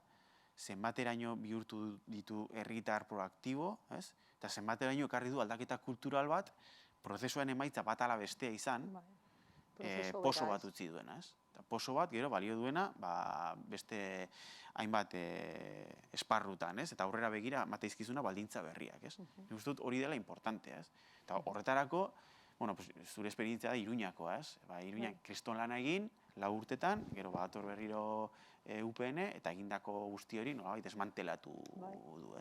zenbateraino bihurtu ditu herritar proaktibo, eta zenbateraino ekarri du aldaketa kultural bat, prozesuaren emaitza bat ala bestea izan, poso bat utzi duena. Eta poso bat gero balio duena beste hainbat esparrutan, eta aurrera begira mateizkizuna baldintza berriak. Nik uste dut hori dela importantea. Eta horretarako, zure esperientzia da Iruñakoa. Iruñak kriston lana egin, 4 urtetan, gero badator berriro UPN, eta egindako guzti hori nolabait desmantelatu du.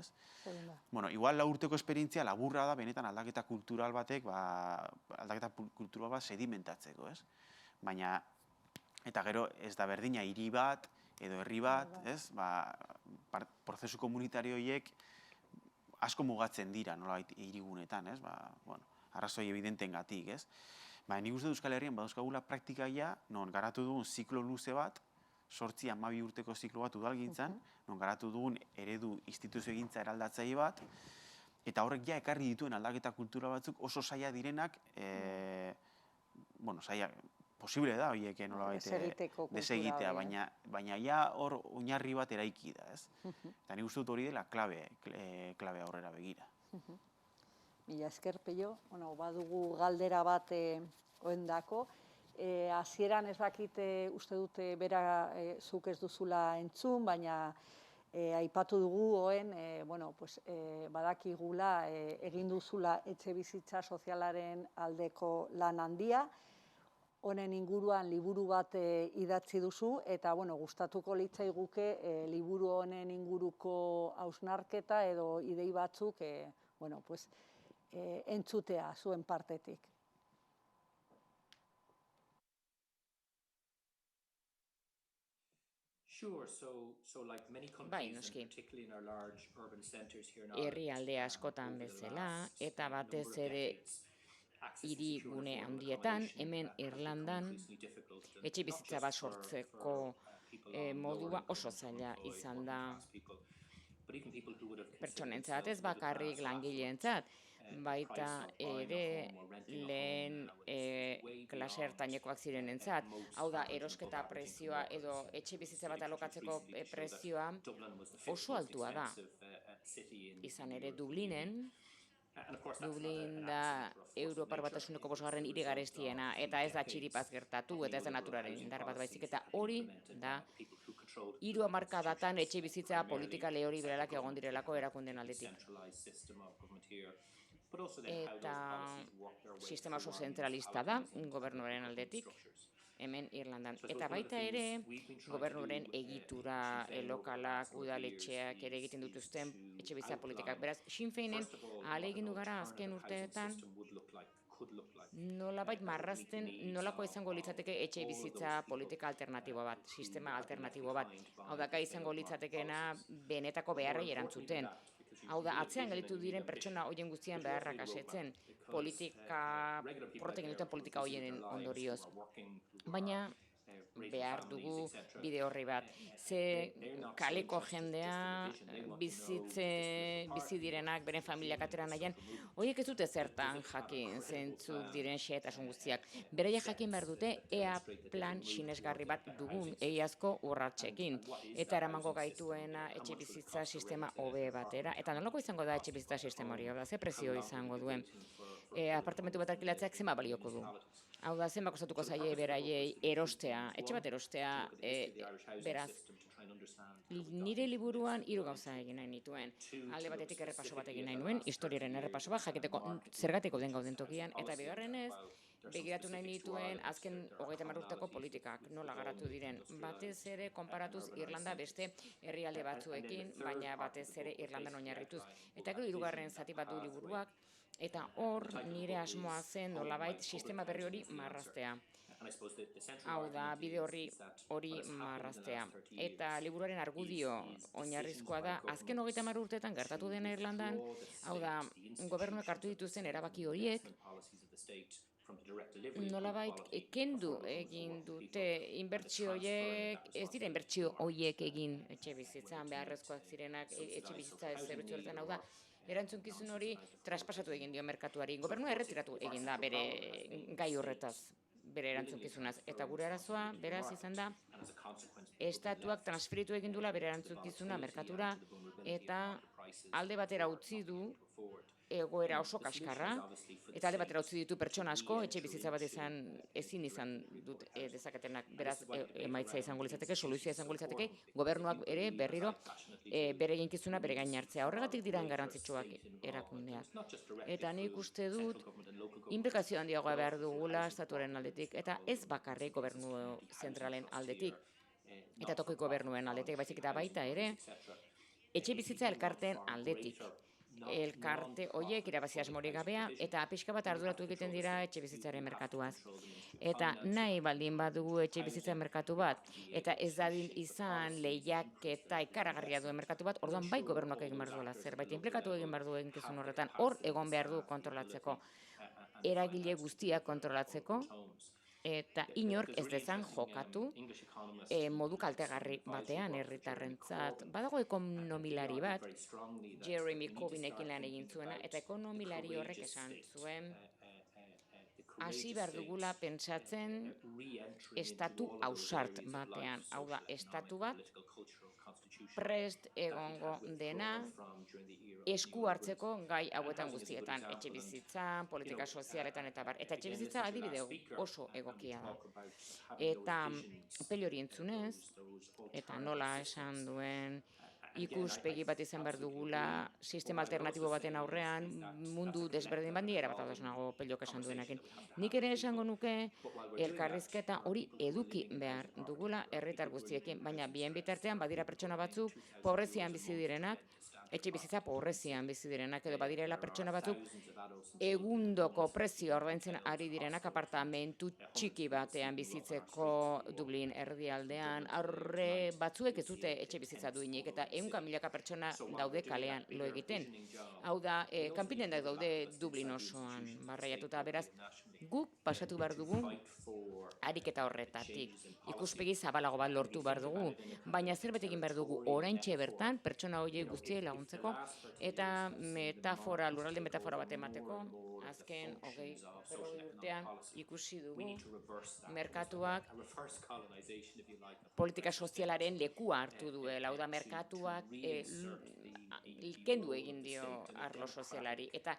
Igual 4 urteko esperientzia laburra da, benetan aldaketa kultural batek, aldaketa kultural bat sedimentatzeko. Baina, eta gero ez da berdina hiri bat, edo herri bat, prozesu komunitario horiek asko mugatzen dira nolabait hirigunetan, arrazoi evidentengatik. Nik uste Euskal Herrian badauzkagula praktikaia, non garatu dugun ziklo luze bat, 8-12 urteko ziklo bat udalgintzan, non garatu dugun eredu instituziogintza eraldatzaile bat, eta horrek ja ekarri dituen aldaketa kultura batzuk oso zaila direnak, posible da horiek nolabait desegitea, baina ja hor oinarri bat eraiki da. Eta nik uste dut hori dela klabe aurrera begira. Mila esker, Pello. Badugu galdera bat oendako. Hasieran ez dakit uste dute bera zuk ez duzula entzun, baina aipatu dugu oen badakigula egin duzula etxebizitza sozialaren aldeko lan handia. Honen inguruan liburu bat idatzi duzu, eta gustatuko litzaiguke liburu honen inguruko hausnarketa edo idei batzuk entzutea zuen partetik. Bai, noski. Herrialde askotan bezala, eta batez ere hirigune handietan, hemen Irlandan, etxebizitza bat sortzeko modua oso zaila izan da pertsonentzat, ez bakarrik langileentzat, baita ere lehen klase ertainekoak zirenentzat. Hau da, erosketa prezioa edo etxebizitza bat alokatzeko prezioa oso altua da. Izan ere Dublin da Europar Batasuneko 5. hiri garestiena, eta ez da txiripaz gertatu, eta ez da naturaren indar bat baizik, eta hori da 3 hamarkadatan etxebizitza politika neoliberalak egon direlako erakunden aldetik. Eta sistema oso zentralista da, gobernuaren aldetik, hemen Irlandan. Eta baita ere, gobernuaren egitura lokalak, udaletxeak ere egiten dituzten etxebizitza politikak. Beraz, Sinn Féinen ahalegindu gara azken urteetan, nolabait marrazten nolako izango litzateke etxebizitza politika alternatibo bat, sistema alternatibo bat. Hau da, izango litzatekeena benetako beharrei erantzuten. Hau da, atzean gelditu diren pertsona horien guztian beharrak asetzen, protekin duten politika horien ondorioz. Baina behar dugu bide horri bat. Ze kaleko jendea bizi direnak, beren familiak atera nahian, horiek ez dute zertan jakin zentzuk diren xehetasun guztiak. Beraiek jakin behar dute ea plan sinesgarri bat dugun egiazko urratsekin. Eta eramango gaituena etxebizitza sistema hobe batera. Eta nolako izango da etxebizitza sistema hori? Ze prezio izango duen? apartamentu bat alkilatzeak zenba balioko du. Hau da, zenba kostatuko zaie beraiei erostea, etxe bat erostea, beraz, nire liburuan 3 gauza egin nahi nituen. Alde batetik errepaso bat egin nahi nuen, historiaren errepaso bat, jakiteko zergatiko den gauden tokian, eta bigarrenez, begiratu nahi nituen azken 30 urteko politikak nola garatu diren. Batez ere konparatuz Irlanda beste herrialde batzuekin, baina batez ere Irlandan oinarrituz. Eta gero 3. zati bat du liburuak, eta hor nire asmoa zen nolabait sistema berri hori marraztea. Hau da, bide hori marraztea. Eta liburuaren argudio oinarrizkoa da, azken 30 urteetan gertatu dena Irlandan, hau da, gobernuak hartu dituzten erabaki horiek, nolabait kendu egin dute inbertsio horiek, ez dira inbertsio horiek egin etxe bizitzan, beharrezkoak zirenak etxe bizitza zerbitzu horretan, hau da, erantzunkizun hori traspasatu egin dio merkatuari. Gobernua erretiratu egin da bere gai horretaz, bere erantzunkizunaz. Eta gure arazoa, beraz izan da, estatuak transferitu egin dula bere erantzukizuna merkatura, eta alde batera utzi du egoera oso kaskarra, eta alde batera utzi ditu pertsona asko, etxe bizitza bat ezin izan dut dezaketenak, beraz emaitza izango litzateke, soluzioa izango litzateke, gobernuak ere berriro bere eginkizuna bere gain hartzea. Horregatik dira garrantzitsuak erakundeak. Eta nik uste dut, inplikazio handiagoa behar dugula estatuaren aldetik, eta ez bakarrik gobernu zentralen aldetik, eta tokiko gobernuen aldetik, baizik eta baita ere, etxe bizitza elkarteen aldetik. Elkarte horiek irabazi asmorik gabea eta pixka bat arduratu egiten dira etxe bizitzaren merkatuaz. Eta nahi baldin badugu etxe bizitzaren merkatu bat, eta ez dadin izan lehiak eta ikaragarria duen merkatu bat, orduan bai gobernuak egin behar duela zerbait, inplikatu egin behar du eginkizun horretan, hor egon behar du kontrolatzeko, eragile guztiak kontrolatzeko, eta inork ez dezan jokatu modu kaltegarri batean herritarrentzat. Badago ekonomilari bat, Jeremy Corbynekin lan egin zuena, eta ekonomilari horrek esan zuen hasi behar dugula pentsatzen estatu ausart batean. Hau da, estatu bat prest egongo dena esku hartzeko gai hauetan guztietan, etxe bizitzan, politika sozialetan eta bar. Eta etxe bizitza adibide oso egokia da. Eta peli hori entzunez, eta nola esan duen ikuspegi bat izan behar dugula sistema alternatibo baten aurrean, mundu desberdin bandi erabat ados nago Peliok esan duenakin. Nik ere esango nuke elkarrizketa hori eduki behar dugula herritar guztiekin, baina bien bitartean badira pertsona batzuk pobrezian bizi direnak, etxe bizitza pobrezian bizi direnak, edo badirela pertsona batzuk egundoko prezio ordaintzen ari direnak apartamentu txiki batean bizitzeko Dublin erdialdean, aurre batzuek ez dute etxe bizitza duinik, eta 100.000 pertsona daude kalean lo egiten. Hau da, kanpinendak daude Dublin osoan barraiatuta, beraz, guk pasatu behar dugu ariketa horretatik. Ikuspegi zabalago bat lortu behar dugu, baina zerbait egin behar dugu oraintxe bertan pertsona horiek guztiei laguntzeko, eta lurralde metafora bat emateko, azken 20 urtean ikusi dugu merkatuak politika sozialaren lekua hartu duela, hau da merkatuak kendu egin dio arlo sozialari, eta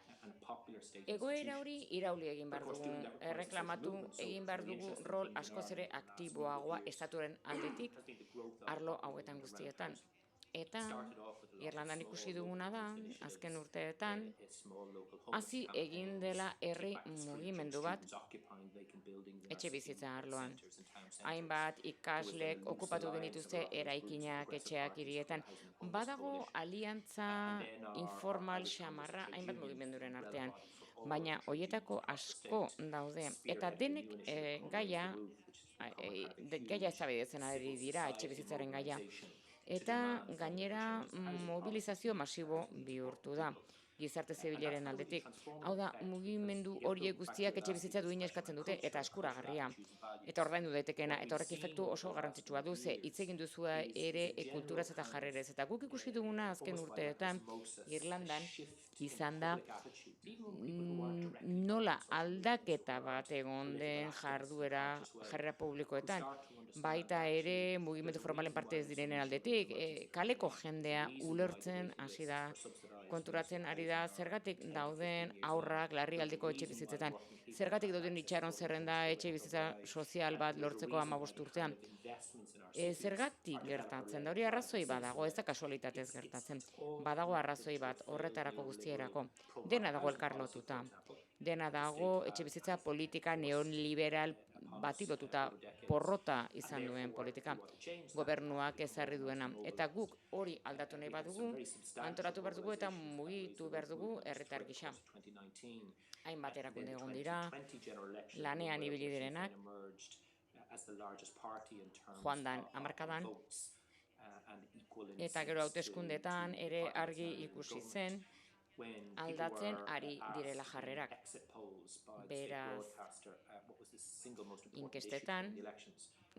egoera hori irauli egin behar dugu, erreklamatu egin behar dugu rol askoz ere aktiboagoa estatuaren aldetik arlo hauetan guztietan. Eta Irlandan ikusi duguna da, azken urteetan, hasi egin dela herri mugimendu bat etxe bizitza arloan. Hainbat ikaslek okupatu genituzte eraikinak, etxeak, hirietan. Badago aliantza informal xamarra hainbat mugimenduren artean, baina horietako asko daude. Eta denek gaia eztabaidatzen ari dira, etxe bizitzaren gaia. Eta gainera mobilizazio masibo bihurtu da gizarte zibilaren aldetik. Hau da, mugimendu horiek guztiak etxe bizitza duina eskatzen dute eta eskuragarria. Eta ordaindu daitekena, eta horrek efektu oso garrantzitsua du, ze hitz egin duzua ere kulturaz eta jarrerez. Eta guk ikusi duguna azken urteetan Irlandan izan da nola aldaketa bat egon den jarrera publikoetan, baita ere mugimendu formalen parte ez direnen aldetik, kaleko jendea ulertzen hasi da konturatzen ari da zergatik dauden haurrak larrialdiko etxebizitzetan. Zergatik dauden itxaron zerrenda etxebizitza sozial bat lortzeko 15 urtean. Zergatik gertatzen da, hori arrazoi badago, ez da kasualitatez gertatzen. Badago arrazoi bat horretarako guztierako. Dena dago elkarlotuta. Dena dago etxebizitza politika neoliberal bati lotuta porrota izan duen politika. Gobernuak ezarri duena. Eta guk hori aldatu nahi badugu, antolatu behar dugu eta mugitu behar dugu herritar gisa. Hainbat erakunde egon dira, lanean ibili direnak, joan dan hamarkadan, eta gero hauteskundeetan ere argi ikusi zen, aldatzen ari direla jarrerak. Beraz, inkestetan,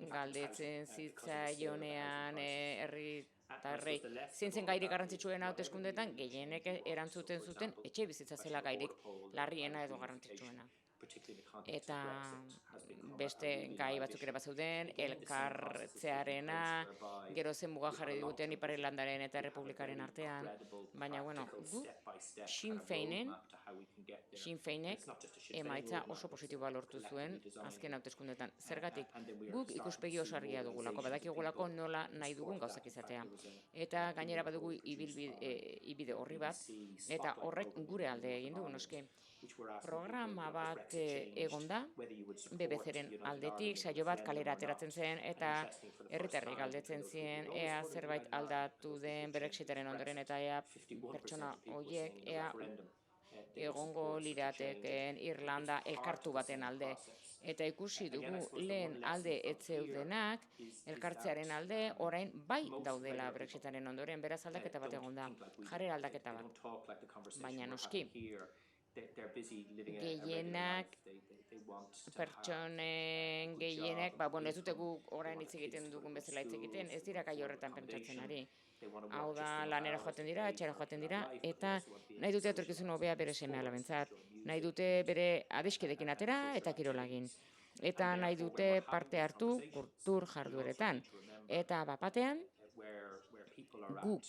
galdetzen zitzaionean herritarrei zein zen gairik garrantzitsuena hauteskundeetan, gehienek erantzuten zuten etxe bizitza zela gairik larriena edo garrantzitsuena. Eta beste gai batzuk ere bazeuden, elkartzearena, gero zen muga jarri diguten Ipar Irlandaren eta Errepublikaren artean, baina gu Sinn Feinek emaitza oso positiboa lortu zuen azken hauteskundetan. Zergatik, guk ikuspegi oso argia dugulako, badakigulako nola nahi dugun gauzak izatea. Eta gainera badugu ibide horri bat, eta horrek gure alde egin du, noski. Programa bat egon da, BBC-ren aldetik, saio bat kalera ateratzen zen, eta herritarrek galdetzen zien, ea zerbait aldatu den Brexitaren ondoren, eta ea pertsona horiek, ea egongo lirateken Irlanda elkartu baten alde. Eta ikusi dugu lehen alde etzeudenak, elkartzearen alde, orain bai daudela Brexitaren ondoren, beraz aldaketa bat egon da, jarrera aldaketa bat. Baina noski, gehienak, pertsonen gehienek, ez dute guk orain hitz egiten dugun bezala hitz egiten, ez dira gai horretan pentsatzen ari. Hau da, lanera joaten dira, etxera joaten dira, eta nahi dute etorkizun hobea bere seme-alabentzat. Nahi dute bere adiskidekin atera eta kirolagin. Eta nahi dute parte hartu kultur jardueretan. Eta bapatean, guk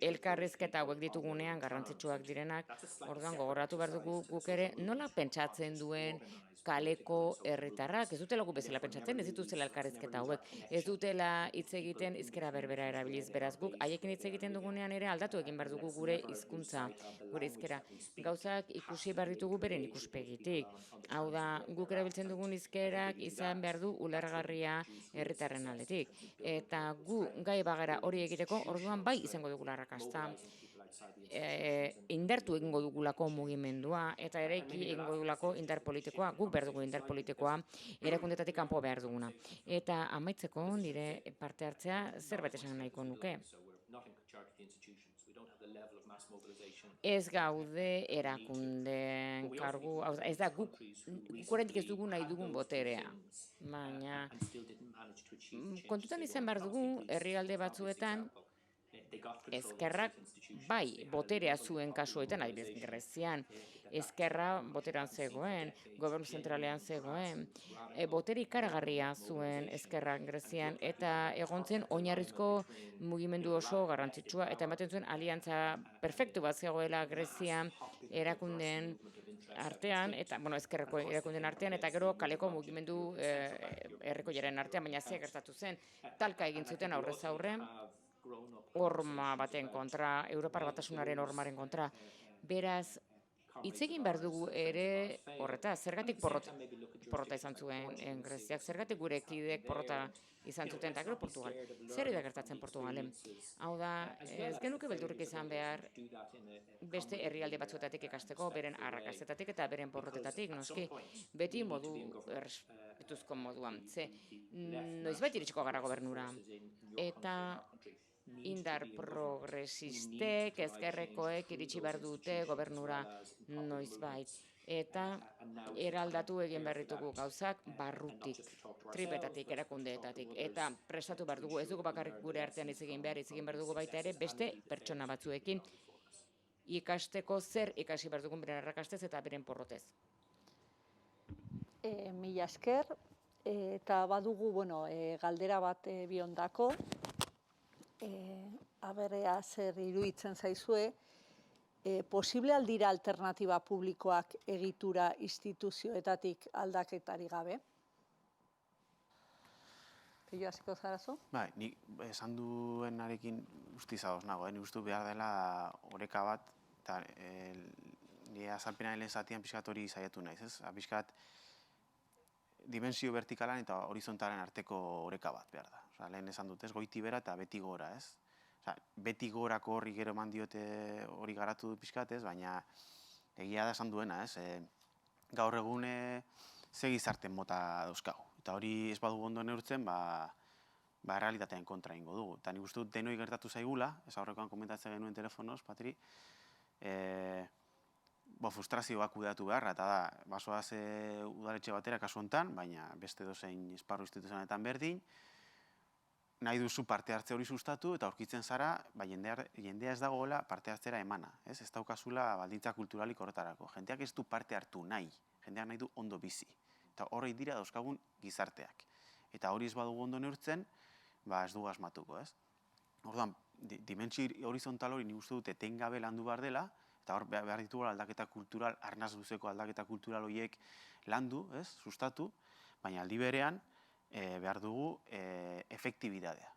elkarrizketa hauek ditugunean garrantzitsuak direnak, orduan gogoratu behar dugu guk ere nola pentsatzen duen kaleko herritarrak, ez dutela gu bezala pentsatzen, ez dituzela elkarrizketa hauek, ez dutela hitz egiten hizkera berbera erabiliz, beraz guk haiekin hitz egiten dugunean ere aldatu egin behar dugu gure hizkuntza, gure hizkera. Gauzak ikusi behar ditugu beren ikuspegitik. Hau da, guk erabiltzen dugun hizkerak izan behar du ulergarria herritarren aldetik. Eta gu gai bagara hori egiteko, orduan bai izango dugula arrakasta. Indartu egingo dugulako mugimendua eta eraiki egingo dugulako indar politikoa, guk behar dugu indar politikoa erakundetatik kanpo behar duguna. Eta amaitzeko nire parte hartzea zerbait esan nahiko nuke. Ez gaude erakundeen kargu, ez da guk oraindik ez dugu nahi dugun boterea, baina kontutan izan behar dugu herrialde batzuetan ezkerrak bai boterea zuen kasuetan, adibidez Grezian, ezkerra boteran zegoen, gobernu zentralean zegoen, botere ikaragarria zuen ezkerra Grezian, eta egon zen oinarrizko mugimendu oso garrantzitsua, eta ematen zuen aliantza perfektu bat zegoela Grezian erakundeen artean, eta, ezkerreko erakundeen artean, eta gero kaleko mugimendu herrikoiaren artean, baina ze gertatu zen, talka egin zuten aurrez aurre, horma baten kontra, Europar Batasunaren hormaren kontra. Beraz, hitz egin behar dugu ere horretaz, zergatik porrota izan zuen Greziak, zergatik gure kideek porrota izan zuten, eta gero Portugal. Zer da gertatzen Portugalen? Hau da, ez genuke beldurrik izan behar beste herrialde batzuetatik ikasteko, beren arrakastetatik eta beren porrotetatik, noski, beti modu errespetuzko moduan. Noizbait iritsiko gara gobernura. Eta indar progresistek, ezkerrekoek iritsi behar dute gobernura noizbait. Eta eraldatu egin behar ditugu gauzak barrutik, tripetatik, erakundeetatik. Eta prestatu behar dugu, ez dugu bakarrik gure artean hitz egin behar dugu baita ere beste pertsona batzuekin ikasteko zer ikasi behar dugun beren arrakastez eta beren porrotez. Mila esker, eta badugu, galdera bat biondako, aberrea zer iruditzen zaizue, posible aldira alternatiba publikoak egitura instituzioetatik aldaketari gabe? Peio, hasiko zarazu? Bai, nik esan duenarekin guztiz ados nago, nik uste behar dela oreka bat, eta nire azalpenaren lehen zatian pixkat hori saiatu naiz, ez? Pixkat dimensio vertikalan eta horizontalen arteko oreka bat behar da. Osa, lehen esan dut, ez? Goiti bera eta beti gora, ez? Osa, beti gorako horri gero eman diote hori garatu du pixkat, ez? Baina egia da esan duena, ez? Gaur egun ze gizarten mota dauzkagu. Eta hori ez badugu ondo neurtzen, errealitatean kontra ingo dugu. Eta nik uste dut denoi gertatu zaigula, ez aurrekoan komentatzen genuen telefonoz, Patri, frustrazioak kudeatu beharra, eta da, basoaz udaletxe batera kasu hontan, baina beste dozein esparru instituzionetan berdin, nahi duzu parte hartze hori sustatu, eta aurkitzen zara, jendea ez dagoela parte hartzera emana, ez daukazula baldintza kulturalik horretarako. Jendeak ez du parte hartu nahi, jendeak nahi du ondo bizi. Eta horrei dira dauzkagun gizarteak. Eta hori ez badugu ondo neurtzen, ez dugu asmatuko, ez? Orduan, dimentsio horizontal hori nik uste dut etengabe landu behar dela, eta hor behar ditugu aldaketa kultural, arnaz luzeko aldaketa kultural horiek landu, ez? Sustatu, baina aldi berean behar dugu efektibidadea.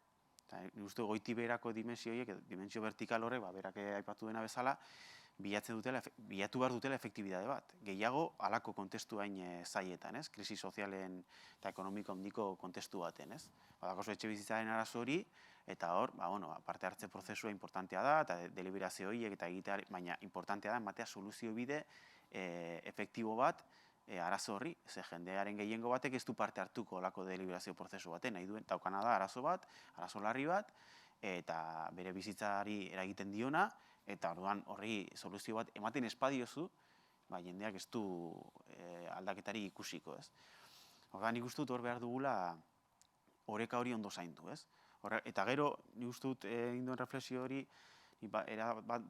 Nik uste goiti beherako dimensio horiek, dimensio vertikal horrek, berak aipatu dena bezala, bilatu behar dutela efektibidade bat. Gehiago, halako kontestu hain zaietan, ez? Krisi sozialen eta ekonomiko handiko kontestu baten, ez? Badakozu etxe bizitzaren arazo hori, eta hor, parte hartze prozesua importantea da, eta deliberazio horiek eta egitea, baina importantea da, ematea soluzio bide efektibo bat arazo horri. Ze jendearen gehiengo batek ez du parte hartuko halako deliberazio prozesu baten, nahi duen, daukana da arazo bat, arazo larri bat, eta bere bizitzari eragiten diona, eta orduan horri soluzio bat ematen espadiozu, jendeak ez du aldaketari ikusiko, ez? Orduan nik uste dut hor behar dugula oreka hori ondo zaindu, ez? Eta gero, nik uste dut egin duen reflexio hori,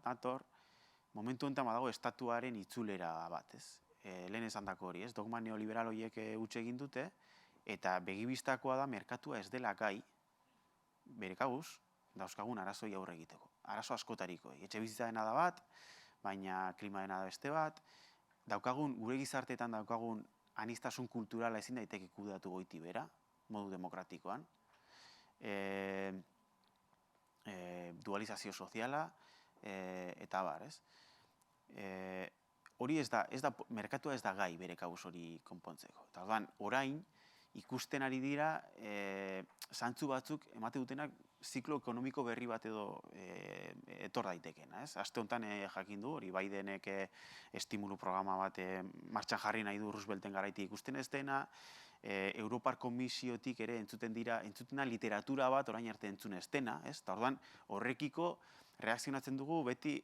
dator, momentu honetan badago estatuaren itzulera bat, ez? Lehen esan dako hori, ez? Dogma neoliberal horiek utxe egin dute, eta begibistakoa da merkatua ez dela gai, bere kabuz, dauzkagun arazoi aurre egiteko. Arazo askotariko. Etxe bizitzarena da bat, baina klimaena da beste bat. Gure gizarteetan daukagun aniztasun kulturala ezin daiteke kudeatu goiti bera, modu demokratikoan. Dualizazio soziala, eta bar, ez? Hori merkatua ez da gai bere kabuz hori konpontzeko. Eta orain, ikusten ari dira, zantzu batzuk emate dutenak ziklo ekonomiko berri bat edo etor daitekena, ez? Aste honetan jakin du, hori Bidenek estimulu programa bat martxan jarri nahi du Roosevelten garaitik ikusten ez dena, Europar Komisiotik ere entzutena literatura bat orain arte entzun ez dena, ez? Eta orduan horrekiko reakzionatzen dugu beti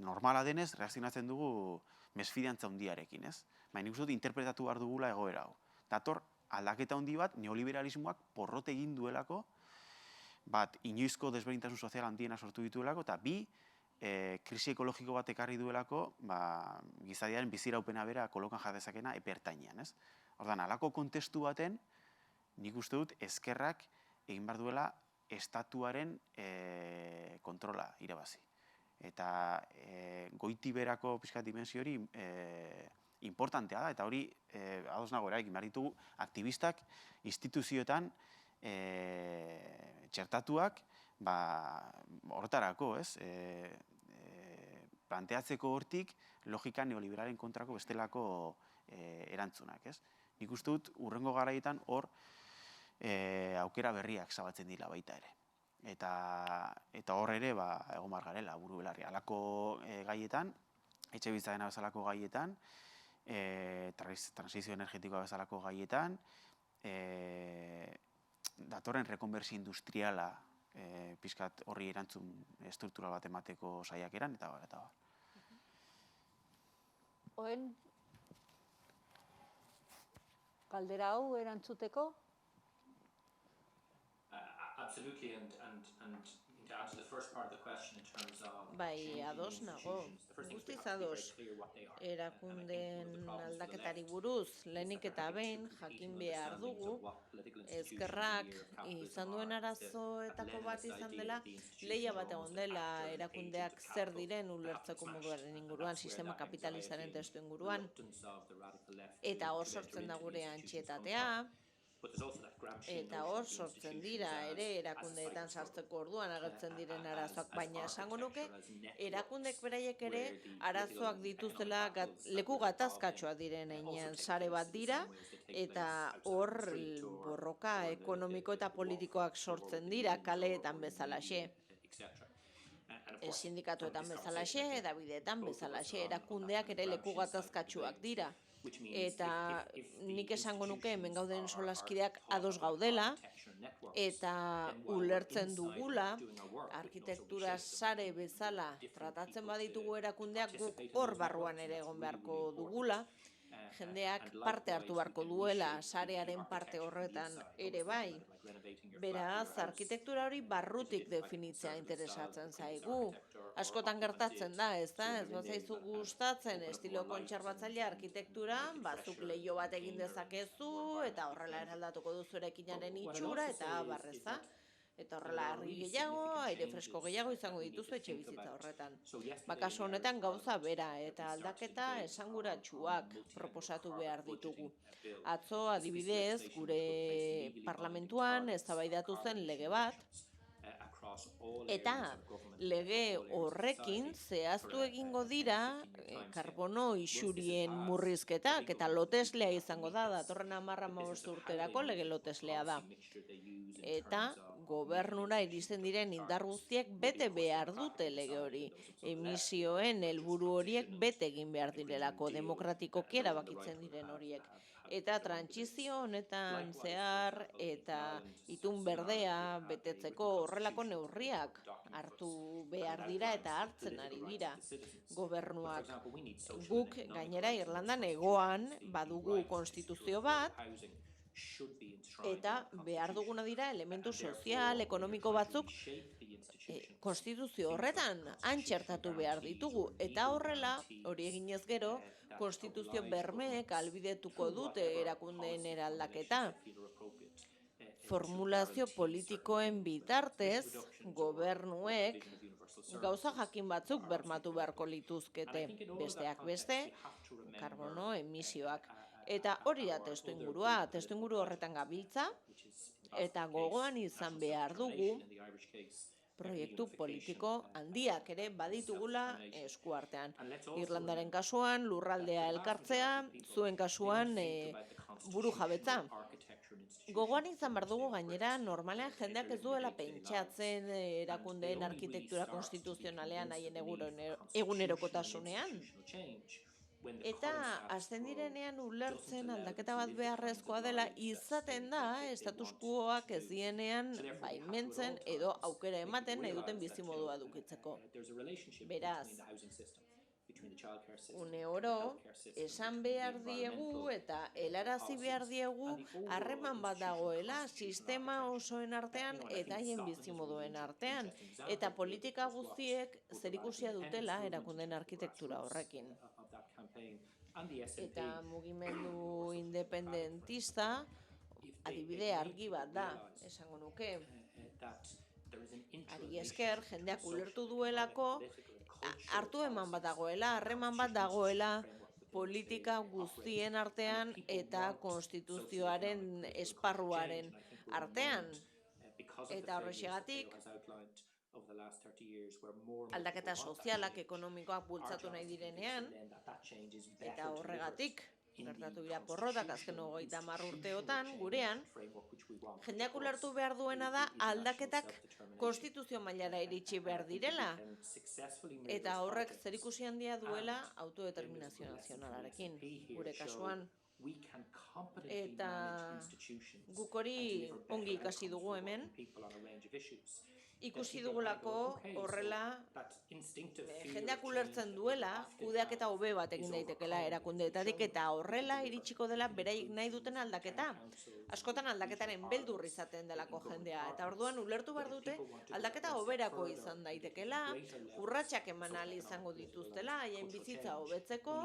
normala denez, reakzionatzen dugu mesfidantza handiarekin, ez? Baina nik uste dut interpretatu behar dugula egoera hau. Dator aldaketa handi bat, neoliberalismoak porrot egin duelako, bat, inoizko desberdintasun sozial handiena sortu dituelako, eta bi, krisi ekologiko bat ekarri duelako, gizadiaren biziraupena bera kolokan jardezakena epertainean, ez? Ordan, halako kontestu baten, nik uste dut ezkerrak egin behar duela estatuaren kontrola irabazi. Eta goiti berako pixkat dimensio hori importantea da, eta hori, ados nago eraik, behar ditugu aktivistak instituzioetan txertatuak horretarako, ez? Planteatzeko hortik logika neoliberalen kontrako bestelako erantzunak, ez? Nik uste dut, hurrengo garaietan hor aukera berriak zabatzen dira baita ere. Eta hor ere, egon bar garela, buru belarri, halako gaietan, etxe bizitzarena bezalako gaietan, transizio energetikoa bezalako gaietan, datorren rekonbersio industriala pixkat horri erantzun estruktural bat emateko saiakeran, eta bar, eta bar. Oen, galdera hau erantzuteko? Absolutely, and in To answer the first part of the question in terms of Bai, changing ados the nago, institutions, the first thing is we guztiz have to be very ados. clear what they are. Erakundeen And I think one of the problems for the aldaketari left buruz, is lehenik that eta they're having behin two jakin competing behar understandings dugu, of what political institutions in the ezkerrak year of capitalism izan duen are. arazoetako bat Leninist izan idea dela, that the institutions lehia are bat almost egon an dela actor, an agent erakundeak of zer capital diren that have to ulertzeko be moduaren smashed. inguruan, And that's where sistema that kapitalistaren anxiety testu and inguruan, reluctance of the radical left eta hor to enter sortzen da into the gure institutions come antxietatea, from. But there's also that Gramscian eta notion hor of the sortzen institutions dira ere as a erakundeetan cycle struggle. sartzeko orduan agertzen diren arazoak, baina esango nuke architecture, as networks, erakundek beraiek ere where the political arazoak and dituztela economic battles that leku we're involved gatazkatsua in, diren also heinean take sare place bat in the dira, same ways they take eta place outside hor the street borroka or ekonomiko eta the war politikoak for sortzen the dira unions kaleetan or in the bezalaxe. media, etc. And of course, Sindikatuetan from this bezalaxe, conversation, I think edabideetan both of us bezalaxe, are on erakundeak that ere leku Gramscian side of the gatazkatsuak debate, dira. which means Eta if the nik esango nuke hemen institutions gauden are solaskideak thought ados of like gaudela, architecture networks, eta then while we're ulertzen inside dugula, doing our work, we can also arkitektura reshape them. sare We can bezala get different tratatzen people baditugu to erakundeak guk participate in hor those barruan networks, and ere that's egon really, beharko really important. dugula, jendeak And parte hartu likewise, beharko we can duela reshape the sarearen parte architecture from the horretan inside, ere almost bai. think about it like renovating your flat or Beraz, your house. arkitektura hori It's a barrutik different type of definitzea conservative style interesatzen that the previous zaigu. architect or Askotan occupant gertatzen did. da, ez da? So Ez you're in there, bazaizu you've got to gustatzen open up estilo more light kontserbatzailea and arkitektura, make it bazuk fresher leiho bat and egin cleaner dezakezu, and eta more horrela environmentally eraldatuko duzu eraikinaren friendly. What I'd itxura, also eta say barreza. is Eta there horrela are argi really gehiago, significant aire fresko changes gehiago that izango we need dituzu to etxe think bizitza about. horretan. So yesterday Bakasu in the honetan Irish gauza Parliament, bera we eta started aldaketa debate esanguratsuak on multi-annual proposatu carbon behar ditugu. budgeting bill. Atzo This adibidez legislation gure would put place legally parlamentuan binding eztabaidatu targets zen of lege carbon bat, emissions, across all eta areas of government, lege all areas of horrekin society zehaztu for a egingo 10 to dira 15-year timescale. karbono Once this is isurien passed, murrizketak, every eta government in the future loteslea will have to izango meet da, this. datorren 10 The business of how they urterako meet lege it, what loteslea da. policy mixture they use in Eta terms of meeting gobernura those iristen emissions diren targets indar guztiek will be, bete of course, behar dute democratically lege decided, hori. and those of the left Emisioen will helburu just horiek petition bete and egin behar agree to a direlako, deal, demokratikoki and those on the erabakitzen right will diren have horiek. their Eta own debates. trantsizio honetan Likewise, for zehar example, in eta Ireland, itun similarly, berdea we have a betetzeko written horrelako constitution, an neurriak important document for hartu us, and behar it dira outlines eta the hartzen political ari rights dira of the citizens. But for gobernuak. example, we need social and Guk economic gainera rights in those Irlandan constitutions. egoan The badugu right to konstituzio secure bat, affordable housing should be enshrined eta in our behar constitution. duguna dira elementu And therefore, sozial, when you're ekonomiko trying to batzuk reshape the institutions, konstituzio things like horretan constitutional antxertatu behar guarantees ditugu. or Eta legal horrela, guarantees, hori eginez gero, that konstituzio oblige bermeek governments albidetuko through dute whatever erakundeen policy eraldaketa. formulations they feel are appropriate, to Formulazio guarantee politikoen certain things, whether it's bitartez, emission reductions or gobernuek provision of universal gauza services jakin batzuk are bermatu absolutely beharko appropriate. lituzkete, And I think in all of that besteak context, beste, we have to remember, karbono emisioak. uh, Eta hori da our testu other ingurua, big testu political inguru horretan project, gabiltza, which is eta gogoan izan behar dugu in the Irish case, proiektu reunification, politiko handiak ere baditugula self-determination. eskuartean. And let's also Irlandaren remember kasuan lurraldea that the vast elkartzea, majority of people, zuen kasuan they don't think about the buru jabetza. constitutional architecture and institutions Gogoan izan behar that dugu they gainera, operate normalean in jendeak their ez duela day-to-day pentsatzen lives. erakundeen And they only arkitektura really start to be konstituzionalean convinced haien of the need for egunerokotasunean. constitutional change when the Eta current status hasten quo direnean doesn't ulertzen allow them aldaketa to bat live the kinds of beharrezkoa dela lives that izaten they da want status quoak to ez do. dienean So therefore, we have to at baimentzen all edo times aukera make ematen people nahi duten realize that, bizimodua edukitzeko. there's a relationship Beraz, between the housing system, between the childcare system, une between the oro, healthcare system, esan between the behar diegu environmental, eta helarazi behar policies, diegu and the overall harreman bat institutional dagoela constitutional sistema architecture. osoen artean And I think eta haien Scotland is a bizimoduen really artean. interesting example Eta here politika because what guztiek both zerikusia the dutela independence movement erakunden in terms of the arkitektura grassroots, horrekin. of that campaign, and the SNP, Eta mugimendu also independentista if they adibide make argi people bat da, realise, esango nuke. that there is an Ari esker, interrelation jendeak between ulertu social, duelako, economic, political, and cultural hartu eman bat policies dagoela, and harreman bat constitutional dagoela, framework within which politika they operate. guztien And artean if people eta want konstituzioaren socioeconomic, political, esparruaren cultural change, and I think we're in a artean. moment, because of the Eta failures that horrexegatik, Theo has outlined over the last 30 years, where more and more aldaketa people want that sozialak, change. ekonomikoak Our bultzatu job nahi is to convince direnean, them then that change is better eta horregatik, delivered in gertatu the dira porrotak azken constitutional, 30 urteotan, institutional gurean, change framework which we want, which jendeak of course ulertu behar duena da is national aldaketak self-determination. konstituzio mailara iritsi behar And I think if we direla, can successfully move eta those horrek targets, zerikusi handia duela and autodeterminazio learn lessons from the nazionalarekin, SNP here, gure show kasuan. we can competently Eta manage institutions guk hori and deliver better ongi ikasi outcomes dugu for hemen, working people on a range of issues. ikusi dugulako horrela jendeak ulertzen duela kudeaketa hobe bat egin daitekela erakundeetatik eta horrela iritsiko dela beraiek nahi duten aldaketa. Askotan aldaketaren beldur izaten delako jendea eta orduan ulertu behar dute aldaketa hoberako izan daitekela, urratsak eman ahal izango dituztela haien bizitza hobetzeko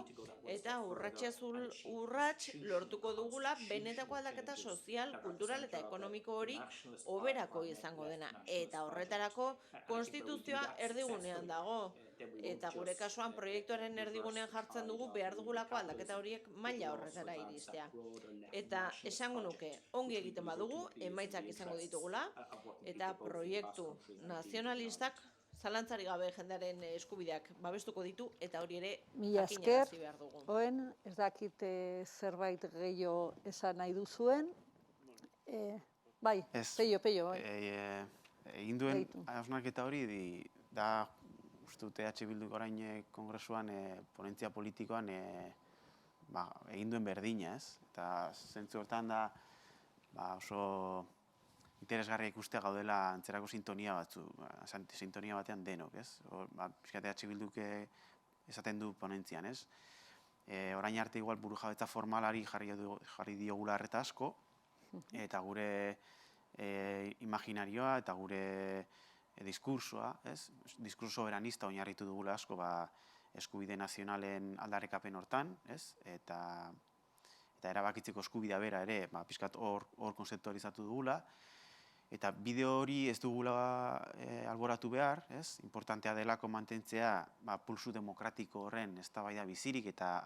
eta urrats lortuko dugula benetako aldaketa sozial, kultural eta ekonomiko hori hoberako izango dena. Eta horretarako konstituzioa erdigunean dago. Eta gure kasuan proiektuaren erdigunean jartzen dugu behar dugulako aldaketa horiek maila horretara iristea. Eta esango nuke, ongi egiten badugu, emaitzak izango ditugula, eta proiektu nazionalistak zalantzari gabe jendearen eskubideak babestuko ditu, eta hori ere Mila esker, jakinarazi behar dugu. Oen, ez dakit zerbait gehiago esan nahi duzuen. Bai, Ez. Peio, bai. Egin duen Deitu. hausnarketa hori da uste dut EH Bilduk orain kongresuan ponentzia politikoan egin duen berdina, ez? Eta zentzu hortan da oso interesgarria ikustea gaudela antzerako sintonia batzu, sintonia batean denok, ez? Pixkat EH Bilduk esaten du ponentzian, ez? Orain arte igual burujabetza formalari jarri diogula arreta asko, eta gure imaginarioa eta gure diskursoa, ez? Diskurso soberanista oinarritu dugula asko, eskubide nazionalen aldarrikapen hortan, ez? Eta erabakitzeko eskubidea bera ere, pixkat hor konzeptualizatu dugula. Eta bideo hori ez dugula alboratu behar, ez? Importantea delako mantentzea pulsu demokratiko horren eztabaida bizirik eta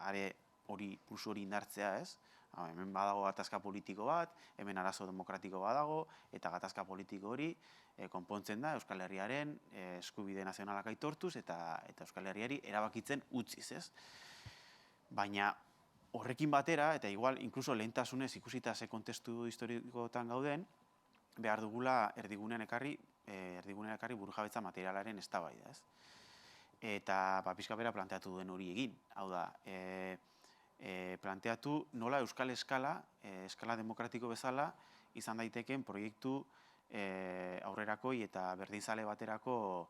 pulsu hori indartzea, ez? Hemen badago gatazka politiko bat, hemen arazo demokratiko badago, eta gatazka politiko hori konpontzen da Euskal Herriaren eskubide nazionalak aitortuz eta Euskal Herriari erabakitzen utziz, ez? Baina horrekin batera, eta igual inkluso lehentasunez ikusita ze kontestu historikotan gauden, behar dugula erdigunean ekarri burujabetza materialaren eztabaida, ez? Eta pixka bera planteatu duen hori egin, hau da, planteatu nola euskal eskala demokratiko bezala izan daiteken proiektu aurrerakoi eta berdinzale baterako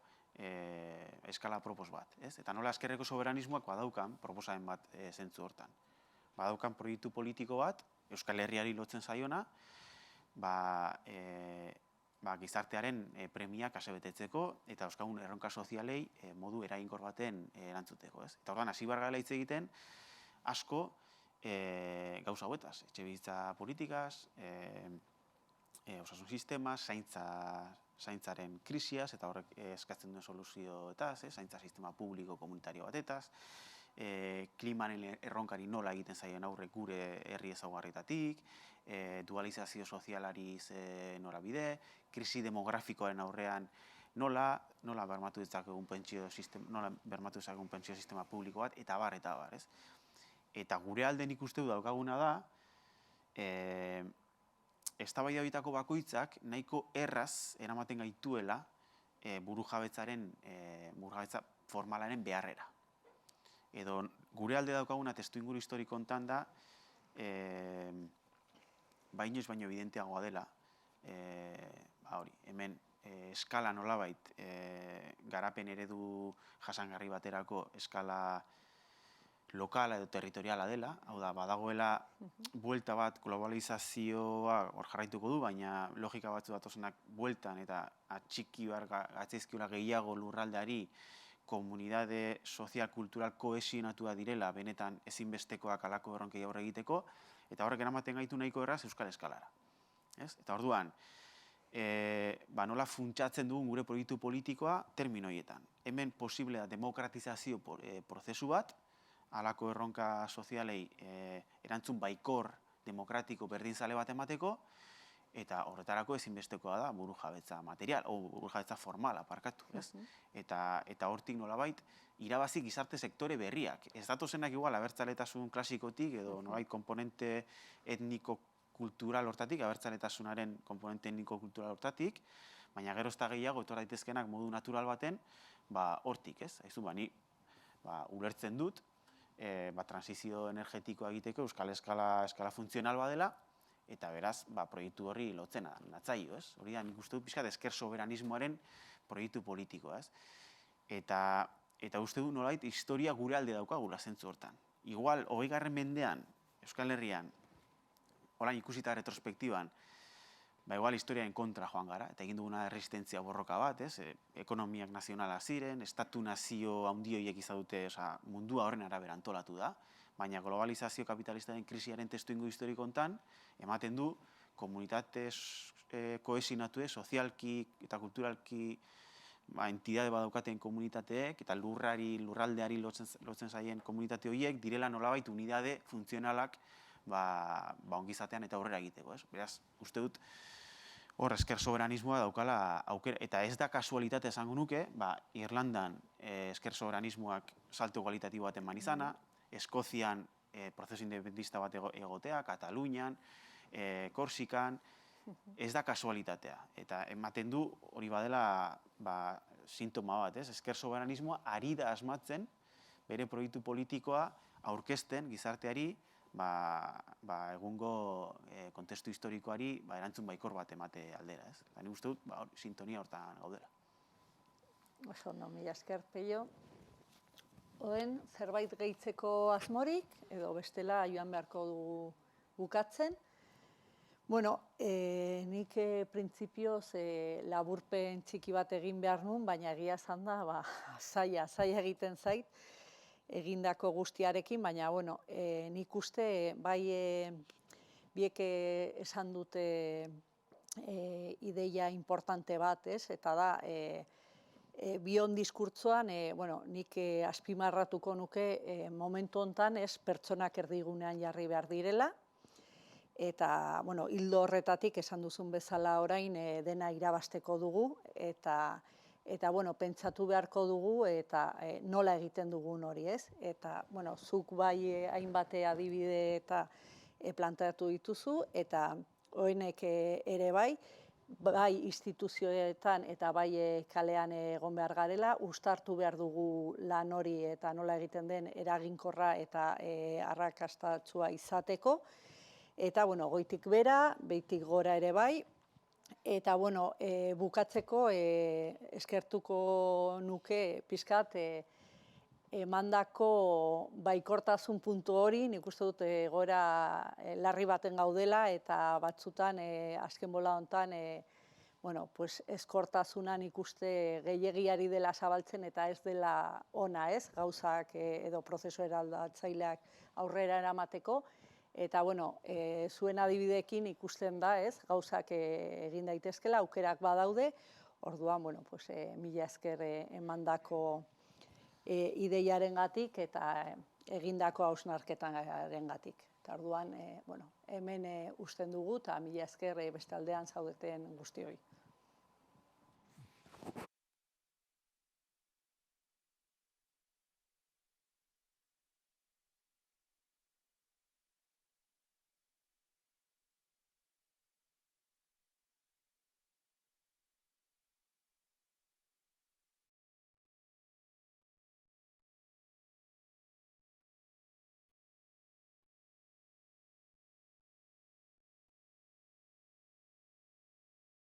eskala propos bat, ez? Eta nola ezkerreko soberanismoak badaukan proposamen bat zentzu hortan. Badaukan proiektu politiko bat, Euskal Herriari lotzen zaiona, gizartearen premiak asebetetzeko eta euskagun erronka sozialei modu eraginkor baten erantzuteko, ez? Eta orduan hasi behar garela hitz egiten asko gauza hauetaz, etxebizitza politikaz, osasun sistema, zaintzaren krisiaz, eta horrek eskatzen duen soluzioetaz, zaintza sistema publiko komunitario batetaz, klimaren erronkari nola egiten zaien aurre gure herri ezaugarrietatik, dualizazio sozialari norabide, krisi demografikoaren aurrean nola bermatu dezakegun pentsio sistema publiko bat, eta bar, ez? Eta gure alden ikuste daukaguna da, eztabaida horietako bakoitzak nahiko erraz eramaten gaituela burujabetza formalaren beharrera. Edo gure alde daukaguna testuinguru historiko hontan da, inoiz baino evidenteagoa dela, hemen eskala nolabait garapen eredu jasangarri baterako eskala lokala edo territoriala dela, hau da, badagoela buelta bat globalizazioa hor jarraituko du, baina logika batzu datozenak bueltan eta atxiki behar gatzaizkiola gehiago lurraldeari komunidade sozial, kultural kohesionatua direla, benetan ezinbestekoak alako erronkei aurre egiteko, eta horrek eramaten gaitu nahiko erraz euskal eskalara. Eta orduan, nola funtsatzen dugun gure proiektu politikoa termino horietan. Hemen posible da demokratizazio prozesu bat, halako erronka sozialei erantzun baikor demokratiko berdinzale bat emateko, eta horretarako ezinbestekoa da burujabetza material, burujabetza formal aparkatu, ez? Eta hortik nolabait, irabazi gizarte sektore berriak. Ez datozenak igual abertzaletasun klasikotik, edo nolabait komponente etniko-kultural hortatik, abertzaletasunaren komponente etniko-kultural hortatik, baina gero ez da gehiago etor daitezkenak modu natural baten, hortik, ez? Ni ulertzen dut, transizio energetikoa egiteko euskal eskala funtzional badela, eta beraz, proiektu horri lotzen natzaio, ez? Hori da, nik uste dut pixkat esker soberanismoaren proiektu politikoa, ez? Eta uste dut nolait historia gure alde daukagula zentzu hortan. Igual, 20. mendean, Euskal Herrian, orain ikusita retrospektiban, igual historiaren kontra joan gara, eta egin duguna resistentzia borroka bat, ez? Ekonomiak nazionala ziren, estatu-nazio handioiek izadute, mundua horren arabera antolatu da, baina globalizazio kapitalistaren krisiaren testuingo historiko hontan, ematen du komunitate kohesionatue, sozialki eta kulturalki entidade badaukaten komunitateek eta lurraldeari lotzen zaien komunitate horiek direla nolabait unidade funtzionalak ongizatean eta aurrera egiteko, ez? Beraz, uste dut hor esker soberanismoa daukala aukera, eta ez da kasualitatea esango nuke, Irlandan esker soberanismoak salto kualitatibo bat eman izana, Eskozian prozesu independentista bat egotea, Katalunian, Korsikan, ez da kasualitatea. Eta ematen du hori badela sintoma bat, ez? Esker soberanismoa ari da asmatzen bere proiektu politikoa aurkezten gizarteari egungo kontestu historikoari erantzun baikor bat emate aldera, ez? Eta nik uste dut sintonia hortan gaudela. Oso, mila esker, Peio. Oen, zerbait gehitzeko asmorik, edo bestela joan beharko dugu bukatzen. Bueno, nik printzipioz laburpen txiki bat egin behar nuen, baina egia esan da, zaila egiten zait, egindako guztiarekin, baina, bueno, nik uste, biek esan dute ideia importante bat, ez? Eta da, bion diskurtzoan, nik azpimarratuko nuke momentu hontan, ez, pertsonak erdigunean jarri behar direla, eta, hildo horretatik esan duzun bezala orain dena irabasteko dugu, eta, pentsatu beharko dugu, eta nola egiten dugun hori, ez? Eta, zuk bai hainbate adibide eta planteatu dituzu, eta hoenek ere bai instituzioetan eta bai kalean egon behar garela, uztartu behar dugu lan hori eta nola egiten den eraginkorra eta arrakastatsua izateko. Eta, goitik bera, behitik gora ere bai, eta, bukatzeko eskertuko nuke pixkat emandako baikortasun puntu hori, nik uste dut egoera larri baten gaudela eta batzutan azken bola hontan eskortasunan ikuste gehiagiari dela zabaltzen eta ez dela ona, ez? Gauzak edo prozesu eraldatzaileak aurrera eramateko. Eta, zuen adibideekin ikusten da, ez? Gauzak egin daitezkela, aukerak badaude, orduan, mila esker emandako ideiarengatik eta egindako hausnarketarengatik. Eta orduan, hemen uzten dugu eta mila esker beste aldean zaudeten guztioi.